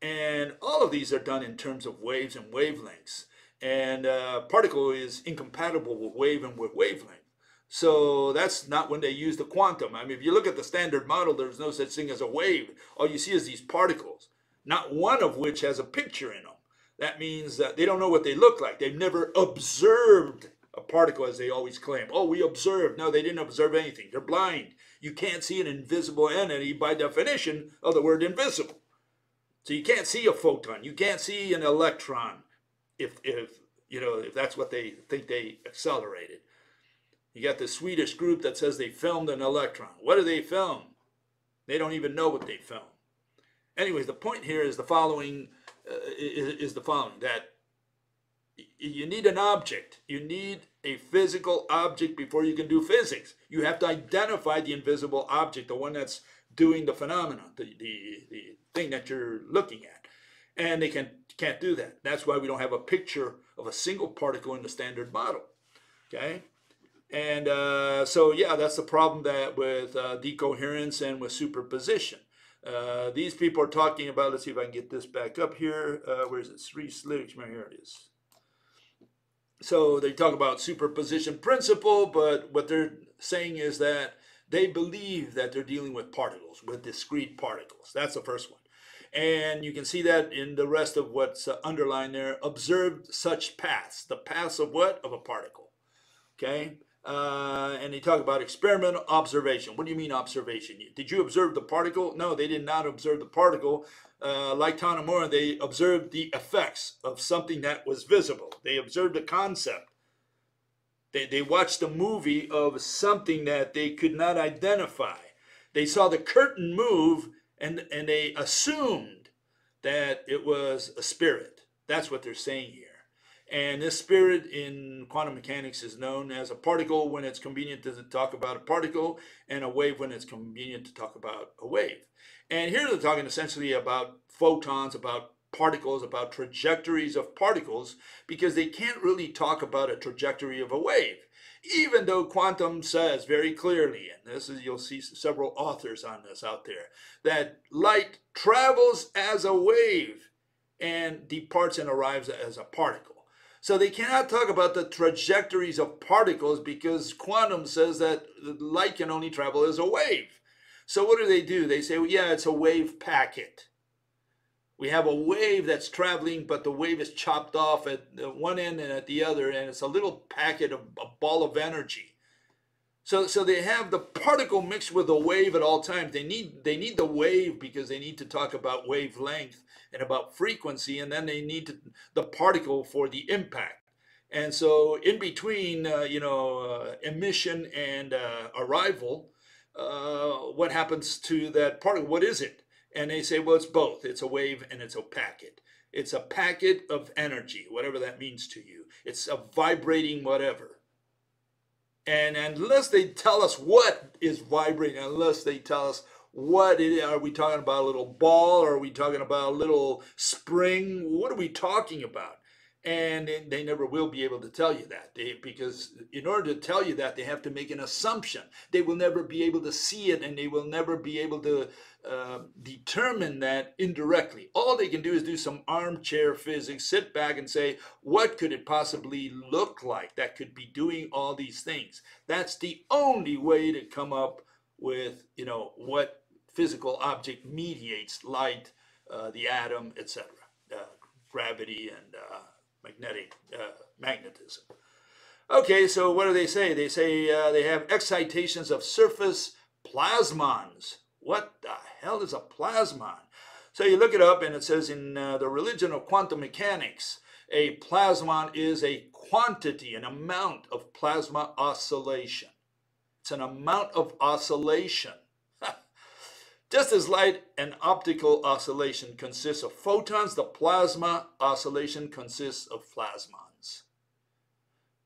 And all of these are done in terms of waves and wavelengths. And particle is incompatible with wave and with wavelength. So that's not when they use the quantum. I mean, if you look at the standard model, there's no such thing as a wave. All you see is these particles, not one of which has a picture in them. That means that they don't know what they look like. They've never observed a particle, as they always claim. Oh, we observed. No, they didn't observe anything. They're blind. You can't see an invisible entity by definition of the word invisible. So you can't see a photon. You can't see an electron if that's what they think they accelerated. You got the Swedish group that says they filmed an electron. What do they film? They don't even know what they filmed. Anyways, the point here is the following, that you need an object. You need a physical object before you can do physics. You have to identify the invisible object, the one that's doing the phenomenon, the thing that you're looking at. And they can't do that. That's why we don't have a picture of a single particle in the standard model. Okay? And so, yeah, that's the problem that with decoherence and with superposition. These people are talking about, let's see if I can get this back up here. Where is it? Three slicks. Here it is. So they talk about superposition principle, but what they're saying is that they believe that they're dealing with particles, with discrete particles. That's the first one. And you can see that in the rest of what's underlined there. Observed such paths. The paths of what? Of a particle. Okay? And they talk about experimental observation. What do you mean observation? Did you observe the particle? No, they did not observe the particle. Like Tanamura, they observed the effects of something that was visible. They observed a concept. They watched a movie of something that they could not identify. They saw the curtain move, and they assumed that it was a spirit. That's what they're saying here. And this spirit in quantum mechanics is known as a particle when it's convenient to talk about a particle, and a wave when it's convenient to talk about a wave. And here they're talking essentially about photons, about particles, about trajectories of particles, because they can't really talk about a trajectory of a wave. Even though quantum says very clearly, and this is, you'll see several authors on this out there, that light travels as a wave and departs and arrives as a particle. So they cannot talk about the trajectories of particles because quantum says that light can only travel as a wave. So what do? They say, well, yeah, it's a wave packet. We have a wave that's traveling, but the wave is chopped off at one end and at the other, and it's a little packet of a ball of energy. So they have the particle mixed with the wave at all times. They need the wave because they need to talk about wavelength and about frequency, and then they need the particle for the impact. And so in between, emission and arrival, what happens to that particle? What is it? And they say, well, it's both. It's a wave and it's a packet. It's a packet of energy, whatever that means to you. It's a vibrating whatever. And unless they tell us what is vibrating, unless they tell us what it is, are we talking about a little ball? Or are we talking about a little spring? What are we talking about? And they never will be able to tell you that, because in order to tell you that, they have to make an assumption. They will never be able to see it, and they will never be able to determine that indirectly. All they can do is do some armchair physics, sit back and say, what could it possibly look like that could be doing all these things? That's the only way to come up with, what physical object mediates light, the atom, etc., gravity, and magnetism. Okay, so what do they say? They say they have excitations of surface plasmons. What the hell is a plasmon? So you look it up, and it says in the religion of quantum mechanics, a plasmon is a quantity, an amount of plasma oscillation. It's an amount of oscillation. Just as light and optical oscillation consists of photons, the plasma oscillation consists of plasmons.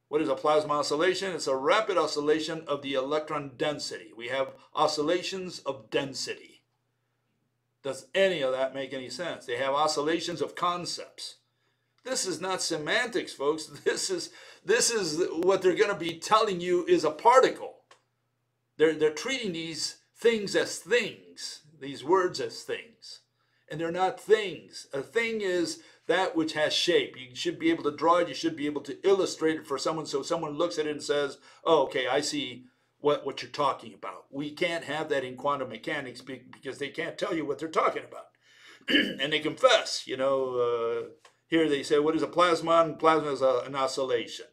What is a plasma oscillation? It's a rapid oscillation of the electron density. We have oscillations of density. Does any of that make any sense? They have oscillations of concepts. This is not semantics, folks. This is what they're going to be telling you is a particle. They're treating these things as things, these words as things. and they're not things. A thing is that which has shape. You should be able to draw it. You should be able to illustrate it for someone, so someone looks at it and says, oh, okay, I see what you're talking about. We can't have that in quantum mechanics because they can't tell you what they're talking about. And they confess, here they say, what is a plasma? Plasma is an oscillation.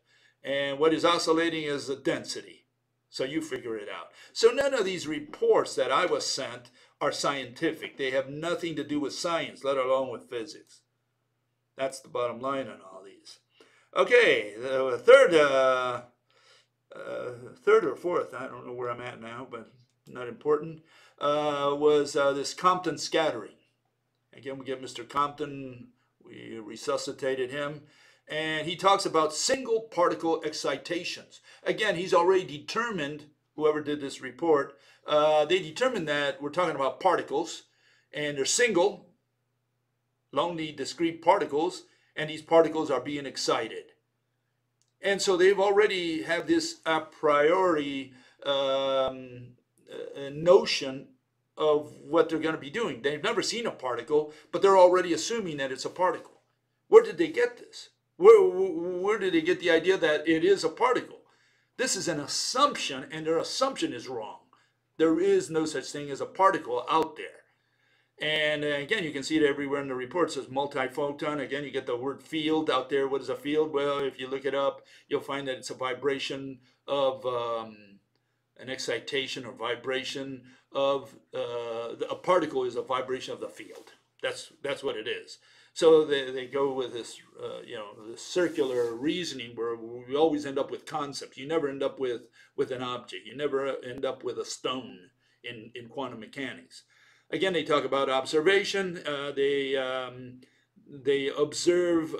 And what is oscillating is a density. So you figure it out. So none of these reports that I was sent are scientific. They have nothing to do with science, let alone with physics. That's the bottom line on all these. Okay, the third or fourth, I don't know where I'm at now, but not important, was this Compton scattering. Again, we get Mr. Compton, we resuscitated him, and he talks about single particle excitations. Again, he's already determined, whoever did this report, they determined that we're talking about particles, and they're single, lonely, discrete particles, and these particles are being excited. And so they've already have this a priori notion of what they're going to be doing. They've never seen a particle, but they're already assuming that it's a particle. Where did they get this? Where did they get the idea that it is a particle? This is an assumption, and their assumption is wrong. There is no such thing as a particle out there. And again, you can see it everywhere in the report. It says multiphoton. Again, you get the word field out there. What is a field? Well, if you look it up, you'll find that it's a vibration of an excitation or vibration of a particle is a vibration of the field. That's what it is. So they go with this, this circular reasoning where we always end up with concepts. You never end up with an object. You never end up with a stone in quantum mechanics. Again, they talk about observation. They observe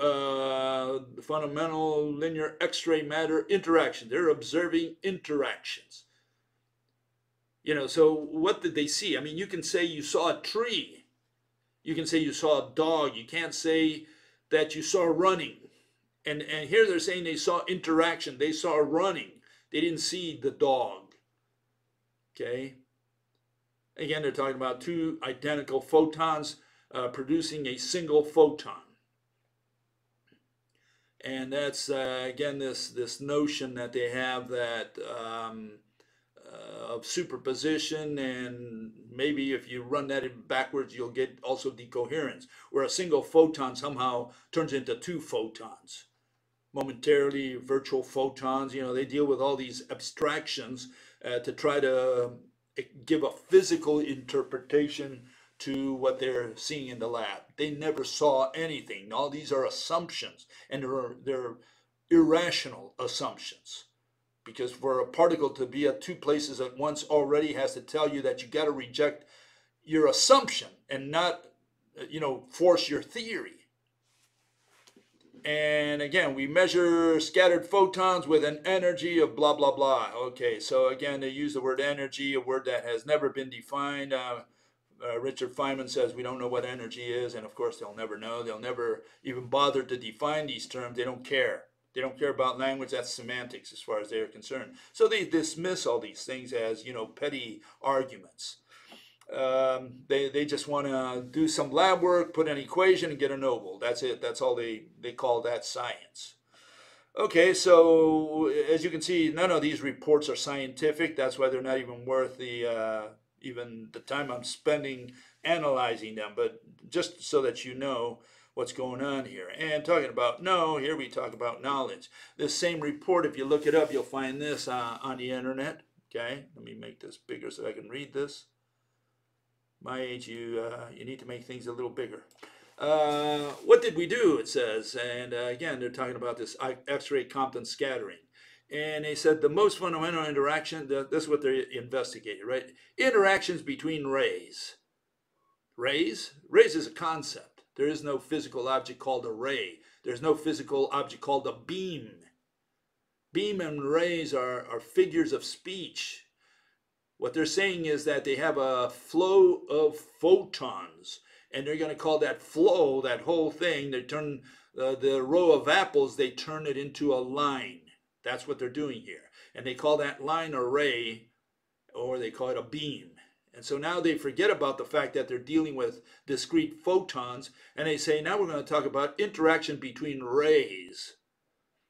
fundamental linear X-ray matter interaction. They're observing interactions. So what did they see? I mean, you can say you saw a tree. You can say you saw a dog. You can't say that you saw running. And here they're saying they saw interaction. They saw running. They didn't see the dog. Okay? Again, they're talking about two identical photons producing a single photon. And that's, again, this notion that they have that of superposition, and maybe if you run that in backwards, you'll get also decoherence, where a single photon somehow turns into two photons. Momentarily, virtual photons, they deal with all these abstractions to try to give a physical interpretation to what they're seeing in the lab. They never saw anything. All these are assumptions, and they're irrational assumptions. Because for a particle to be at two places at once already has to tell you that you got to reject your assumption and not, force your theory. And again, we measure scattered photons with an energy of blah, blah, blah. Okay, so again, they use the word energy, a word that has never been defined. Richard Feynman says we don't know what energy is, and of course they'll never know. They'll never even bother to define these terms. They don't care. They don't care about language. That's semantics as far as they're concerned. So they dismiss all these things as, petty arguments. They just want to do some lab work, put an equation, and get a Nobel. That's it. That's all they call that science. Okay, so as you can see, none of these reports are scientific. That's why they're not even worth even the time I'm spending analyzing them. But just so that you know what's going on here. And talking about here we talk about knowledge. This same report, if you look it up, you'll find this on the internet. Okay, let me make this bigger so I can read this. My age, you need to make things a little bigger. What did we do, it says. And again, they're talking about this X-ray Compton scattering. And they said the most fundamental interaction, this is what they're investigating, right? Interactions between rays. Rays? Rays is a concept. There is no physical object called a ray. There's no physical object called a beam. Beam and rays are figures of speech. What they're saying is that they have a flow of photons, and they're going to call that flow, that whole thing, they turn the row of apples, they turn it into a line. That's what they're doing here. And they call that line a ray, or they call it a beam. And so now they forget about the fact that they're dealing with discrete photons, and they say, now we're going to talk about interaction between rays.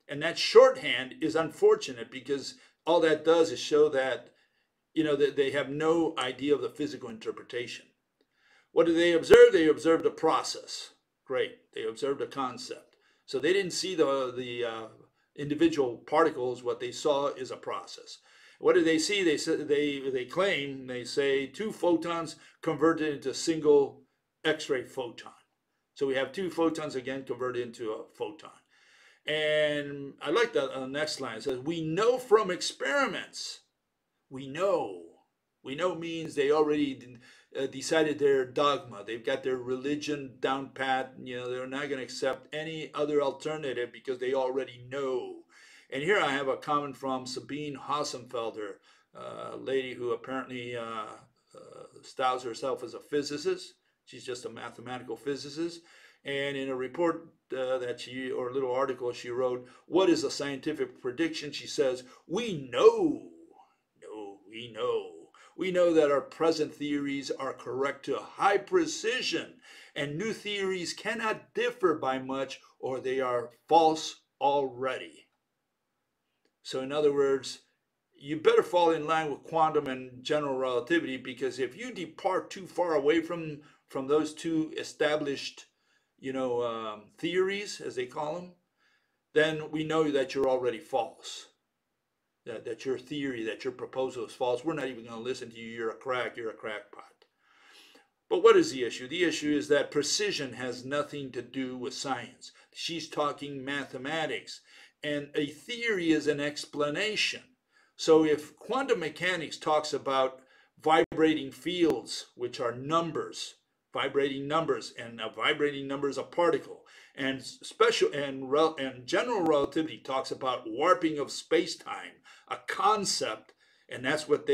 And that shorthand is unfortunate because all that does is show that, that they have no idea of the physical interpretation. What did they observe? They observed a process. Great. They observed a concept. So they didn't see the individual particles. What they saw is a process. What did they see? They say 2 photons converted into a single X-ray photon. So we have 2 photons again converted into a photon. And I like that on the next line. It says, we know from experiments. We know. We know means they already decided their dogma. They've got their religion down pat. They're not going to accept any other alternative because they already know. And here I have a comment from Sabine Hossenfelder, a lady who apparently styles herself as a physicist. She's just a mathematical physicist. And in a report little article she wrote, what is a scientific prediction? She says, we know. We know that our present theories are correct to a high precision, and new theories cannot differ by much, or they are false already. So in other words, you better fall in line with quantum and general relativity, because if you depart too far away from those 2 established, theories, as they call them, then we know that you're already false. That your theory, that your proposal is false. We're not even going to listen to you. You're a crackpot. But what is the issue? The issue is that precision has nothing to do with science. She's talking mathematics. And a theory is an explanation. So if quantum mechanics talks about vibrating fields, which are numbers, vibrating numbers, and a vibrating number is a particle, and general relativity talks about warping of space-time, a concept, and that's what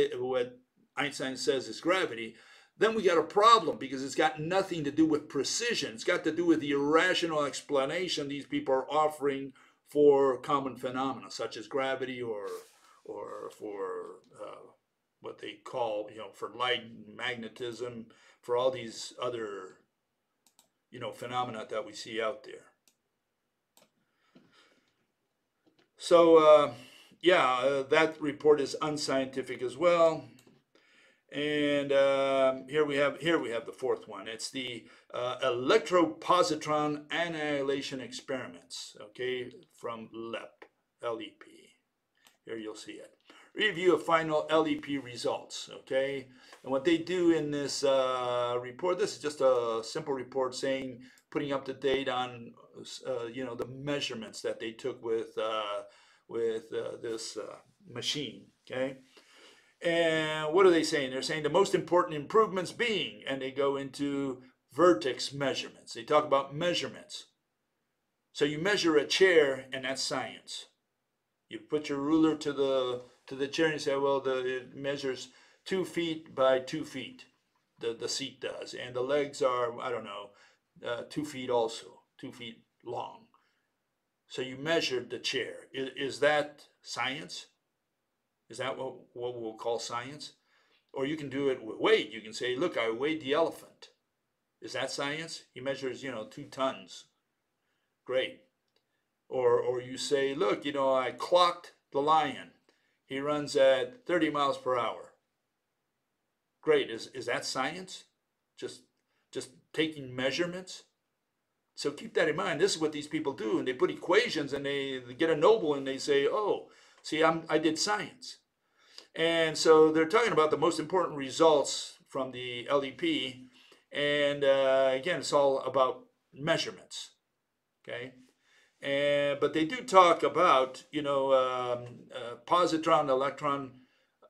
Einstein says is gravity, then we got a problem, because it's got nothing to do with precision. It's got to do with the irrational explanation these people are offering for common phenomena, such as gravity, or for what they call, for light, magnetism, for all these other, phenomena that we see out there. So, that report is unscientific as well. And here we have the 4th one. It's the electropositron annihilation experiments, okay, from LEP. Here you'll see it. Review of final LEP results, okay? And what they do in this report, this is just a simple report putting up to date on, the measurements that they took with this machine, okay? And what are they saying? They're saying the most important improvements being, and they go into vertex measurements. They talk about measurements. So you measure a chair, and that's science. You put your ruler to the chair and you say, well, it measures 2 feet by 2 feet. The seat does, and the legs are, I don't know, 2 feet also, 2 feet long. So you measured the chair. Is that science? Is that what we'll call science? Or you can do it with weight. You can say, look, I weighed the elephant. Is that science? He measures, 2 tons. Great. Or you say, look, I clocked the lion. He runs at 30 miles per hour. Great. Is that science? Just taking measurements? So keep that in mind. This is what these people do. And they put equations, and they get a Nobel, and they say, oh, see, I did science. And so they're talking about the most important results from the LEP. And again, it's all about measurements. Okay. But they do talk about, positron electron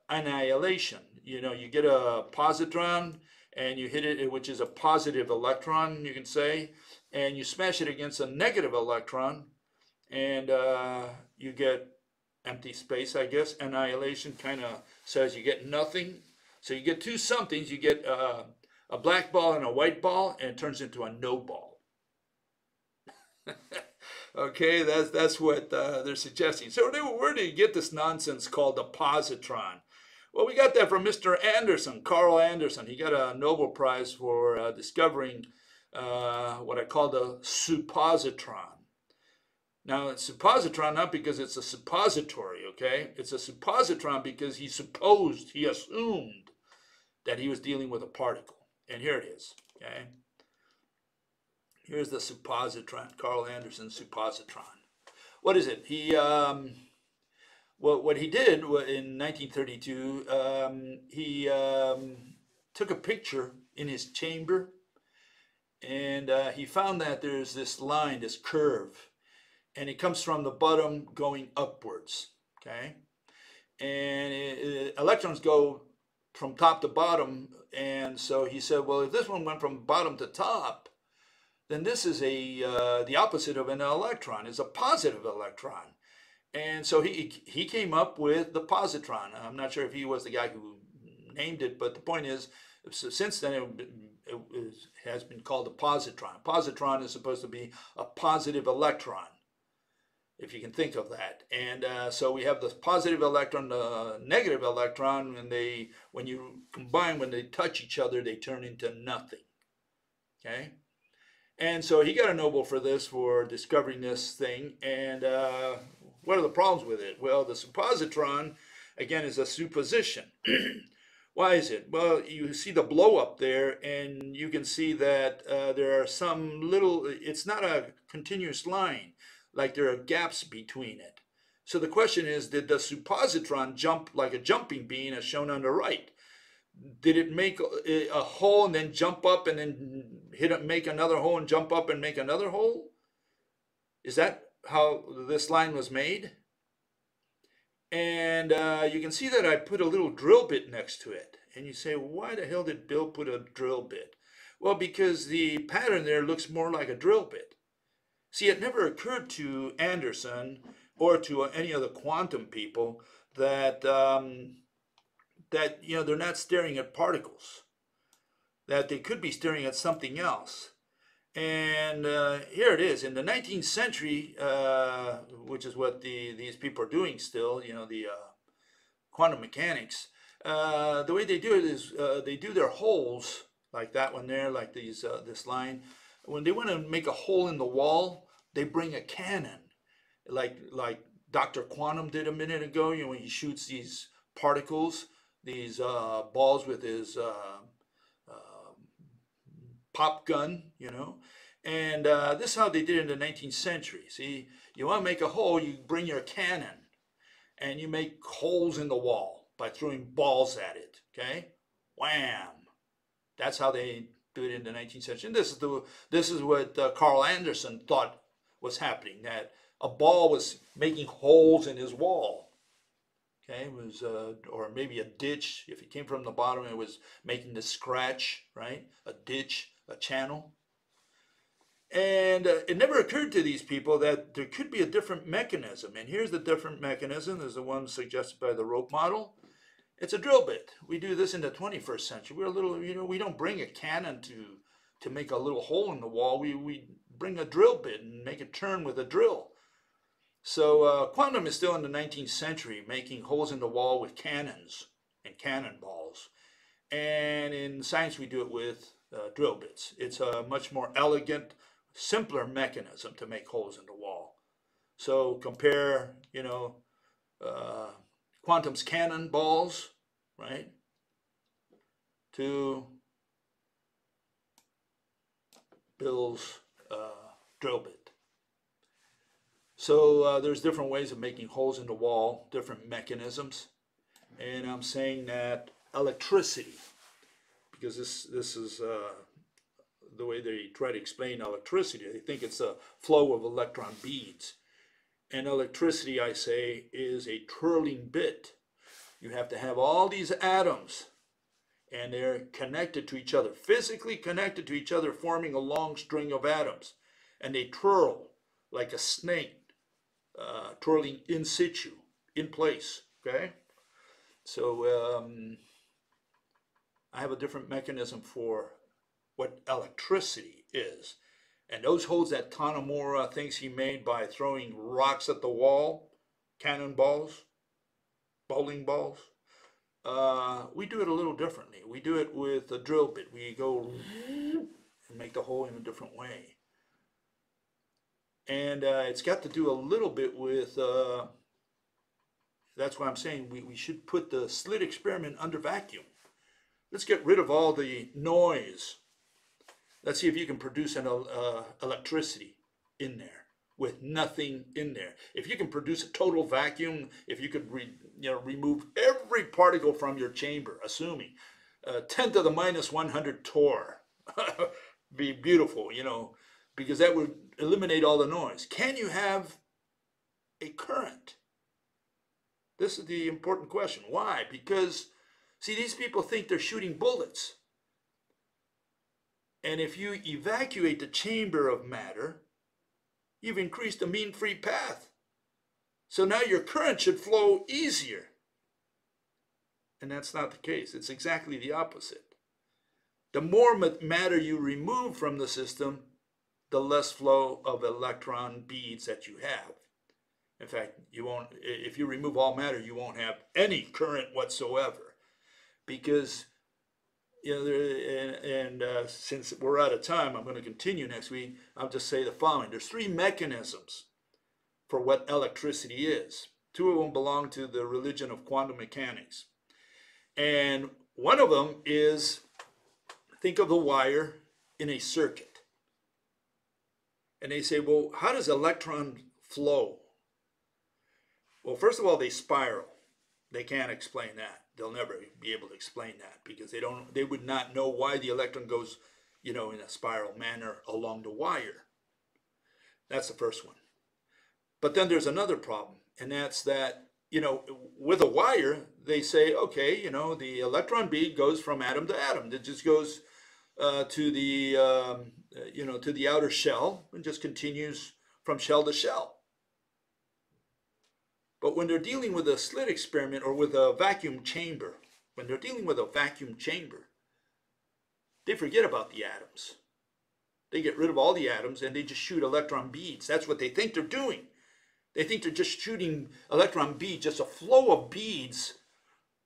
annihilation. You get a positron and you hit it, which is a positive electron, you can say, and you smash it against a negative electron, and you get empty space, I guess. Annihilation kind of says you get nothing. So you get 2 somethings. You get a black ball and a white ball, and it turns into a no ball. Okay, that's what they're suggesting. So where do you get this nonsense called a positron? Well, we got that from Mr. Anderson, Carl Anderson. He got a Nobel Prize for discovering what I call the suppositron. Now, it's suppositron not because it's a suppository, okay? It's a suppositron because he assumed that he was dealing with a particle. And here it is, okay? Here's the suppositron, Carl Anderson suppositron. What is it? What he did in 1932, he took a picture in his chamber, and he found that there's this line, this curve, and it comes from the bottom going upwards, okay? And electrons go from top to bottom, and so he said, well, if this one went from bottom to top, then this is the opposite of an electron. It's a positive electron. And so he came up with the positron. I'm not sure if he was the guy who named it, but the point is, since then it has been called a positron. Positron is supposed to be a positive electron, if you can think of that. And so we have the positive electron, the negative electron, and when you combine, when they touch each other, they turn into nothing. Okay? And so he got a Nobel for this, for discovering this thing. And what are the problems with it? Well, the suppositron, again, is a supposition. Why is it? Well, you see the blow up there, and you can see that there are some little, it's not a continuous line, like there are gaps between it. So the question is, did the suppositron jump like a jumping bean as shown on the right? Did it make a hole and then jump up and then make another hole and jump up and make another hole? Is that how this line was made? And you can see that I put a little drill bit next to it. And you say, why the hell did Bill put a drill bit? Well, because the pattern there looks more like a drill bit. See, it never occurred to Anderson or to any of the quantum people that they're not staring at particles, that they could be staring at something else. And here it is. In the 19th century, which is what these people are doing still, the quantum mechanics, the way they do it is they do their holes, like that one there, like this line. When they want to make a hole in the wall, they bring a cannon, like Dr. Quantum did a minute ago, when he shoots these particles, these balls with his pop gun, and this is how they did it in the 19th century. See, you want to make a hole, you bring your cannon, and you make holes in the wall by throwing balls at it, okay? Wham! That's how they do it in the 19th century. And this is what Carl Anderson thought was happening, that a ball was making holes in his wall. Okay, it was, or maybe a ditch. If it came from the bottom, it was making the scratch, right? A ditch, a channel. And it never occurred to these people that there could be a different mechanism. And here's the different mechanism. There's the one suggested by the rope model. It's a drill bit. We do this in the 21st century. We're a little, we don't bring a cannon to make a little hole in the wall. We bring a drill bit and make it turn with a drill. So quantum is still in the 19th century, making holes in the wall with cannons and cannonballs. And in science, we do it with drill bits. It's a much more elegant, simpler mechanism to make holes in the wall. So compare, quantum's cannonballs, right, to Bill's drill bit. So there's different ways of making holes in the wall, different mechanisms. And I'm saying that electricity, because this is the way they try to explain electricity. They think it's a flow of electron beads. And electricity, I say, is a twirling bit. You have to have all these atoms, and they're connected to each other, physically connected to each other, forming a long string of atoms. And they twirl like a snake, twirling in situ, in place, okay? So I have a different mechanism for what electricity is. And those holes that Tanimura thinks he made by throwing rocks at the wall, cannonballs, bowling balls, We do it a little differently. We do it with a drill bit. We go and make the hole in a different way. And it's got to do a little bit with, that's why I'm saying we should put the slit experiment under vacuum. Let's get rid of all the noise. Let's see if you can produce an electricity in there with nothing in there. If you can produce a total vacuum, if you could remove every particle from your chamber, assuming 10 to the minus 100 torr, be beautiful, because that would eliminate all the noise. Can you have a current? This is the important question. Why? Because, see, these people think they're shooting bullets. And if you evacuate the chamber of matter, you've increased the mean free path. So now your current should flow easier. And that's not the case. It's exactly the opposite. The more matter you remove from the system, the less flow of electron beads that you have. In fact, you won't, if you remove all matter, you won't have any current whatsoever. Because, since we're out of time, I'm going to continue next week. I'll just say the following. There's three mechanisms for what electricity is. Two of them belong to the religion of quantum mechanics. And one of them is, think of the wire in a circuit. And they say, well, how does electron flow? Well, first of all, they spiral. They can't explain that. They'll never be able to explain that because they would not know why the electron goes, in a spiral manner along the wire. That's the first one. But then there's another problem, and that's that, with a wire, they say, okay, the electron bead goes from atom to atom. It just goes to the outer shell and just continues from shell to shell. But when they're dealing with a slit experiment or with a vacuum chamber, they forget about the atoms. They get rid of all the atoms and they just shoot electron beads. That's what they think they're doing. They think they're just shooting electron beads, just a flow of beads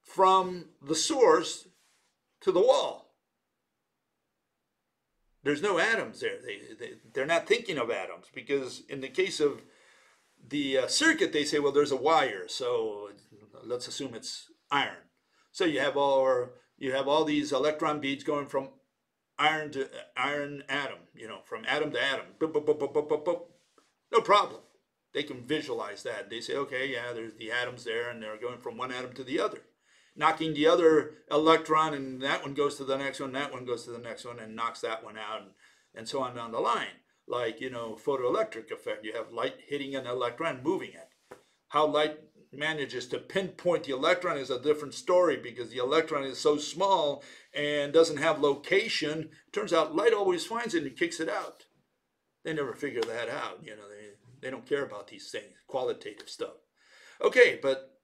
from the source to the wall. There's no atoms there. They're not thinking of atoms because in the case of the circuit, they say, well, there's a wire, so let's assume it's iron. So you have all these electron beads going from iron to iron atom, from atom to atom. Boop, boop, boop, boop, boop, boop, boop. No problem. They can visualize that. They say, okay, yeah, there's the atoms there, and they're going from one atom to the other, knocking the other electron, and that one goes to the next one, that one goes to the next one, and knocks that one out, and so on down the line. Like, photoelectric effect. You have light hitting an electron, moving it. How light manages to pinpoint the electron is a different story because the electron is so small and doesn't have location. Turns out light always finds it and kicks it out. They never figure that out. They don't care about these things, qualitative stuff. Okay, but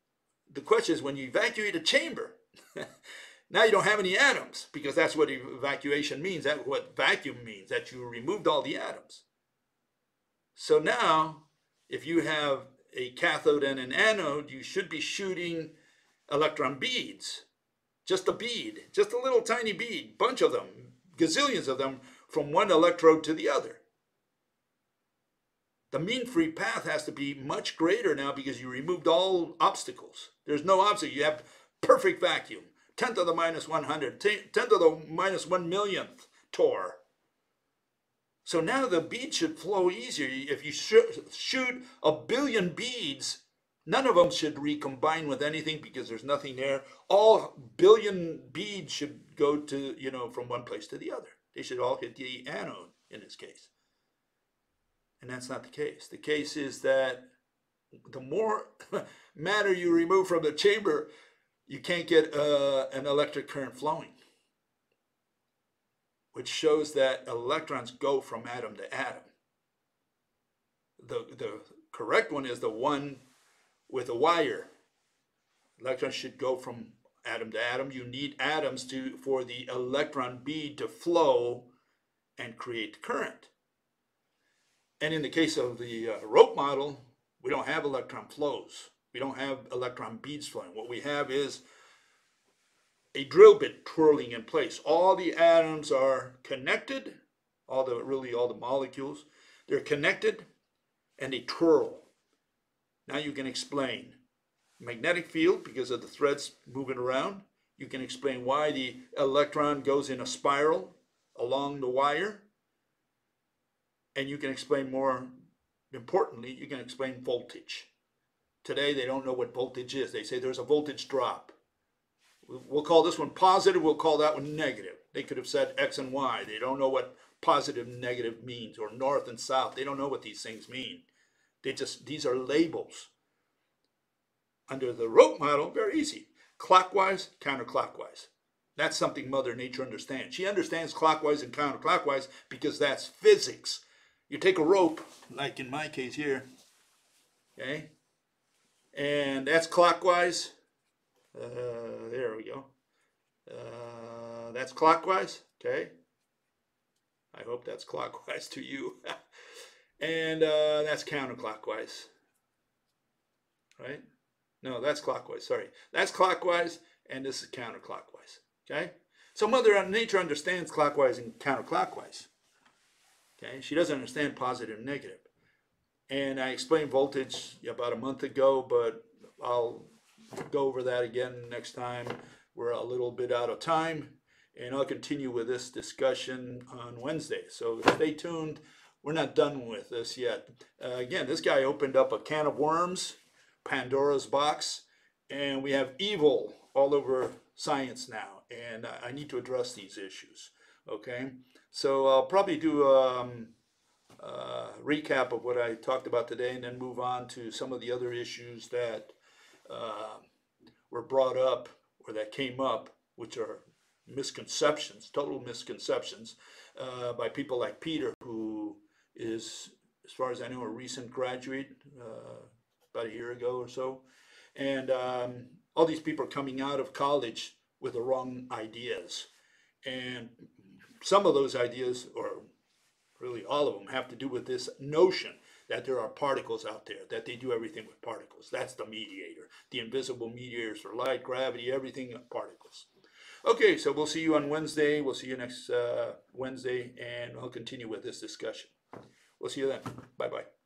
the question is when you evacuate a chamber, now you don't have any atoms because that's what evacuation means. That's what vacuum means, that you removed all the atoms. So now, if you have a cathode and an anode, you should be shooting electron beads. Just a bead, just a little tiny bead, bunch of them, gazillions of them, from one electrode to the other. The mean free path has to be much greater now because you removed all obstacles. There's no obstacle. You have perfect vacuum. 10 to the minus 100, 10 to the minus 1 millionth torr. So now the bead should flow easier. If you shoot a billion beads, none of them should recombine with anything because there's nothing there. All billion beads should go to, from one place to the other. They should all hit the anode in this case. And that's not the case. The case is that the more matter you remove from the chamber, you can't get an electric current flowing, which shows that electrons go from atom to atom. The correct one is the one with a wire. Electrons should go from atom to atom. You need atoms for the electron bead to flow and create current. And in the case of the rope model, we don't have electron flows. We don't have electron beads flowing. What we have is a drill bit twirling in place. All the atoms are connected, all the molecules, they're connected and they twirl. Now you can explain magnetic field because of the threads moving around. You can explain why the electron goes in a spiral along the wire. And you can explain, more importantly, you can explain voltage. Today they don't know what voltage is. They say there's a voltage drop. We'll call this one positive, we'll call that one negative. They could have said X and Y. They don't know what positive and negative means, or north and south. They don't know what these things mean. These are labels. Under the rope model, very easy. Clockwise, counterclockwise. That's something Mother Nature understands. She understands clockwise and counterclockwise because that's physics. You take a rope, like in my case here, okay, and that's clockwise. There we go. That's clockwise, okay. I hope that's clockwise to you. And that's counterclockwise, right? No, that's clockwise, sorry. That's clockwise, and this is counterclockwise, okay? So Mother Nature understands clockwise and counterclockwise, okay? She doesn't understand positive and negative. And I explained voltage about a month ago, but I'll go over that again next time. We're a little bit out of time, and I'll continue with this discussion on Wednesday. So stay tuned. We're not done with this yet. Again, this guy opened up a can of worms, Pandora's box, and we have evil all over science now, and I need to address these issues, okay? So I'll probably do a recap of what I talked about today and then move on to some of the other issues that were brought up or that came up, which are misconceptions, total misconceptions, by people like Peter, who is, as far as I know, a recent graduate, about a year ago or so. And all these people are coming out of college with the wrong ideas. And some of those ideas, or really all of them, have to do with this notion that there are particles out there, that they do everything with particles. That's the mediator, the invisible mediators for light, gravity, everything particles. Okay, so we'll see you on Wednesday. We'll see you next Wednesday, and I'll continue with this discussion. We'll see you then. Bye-bye.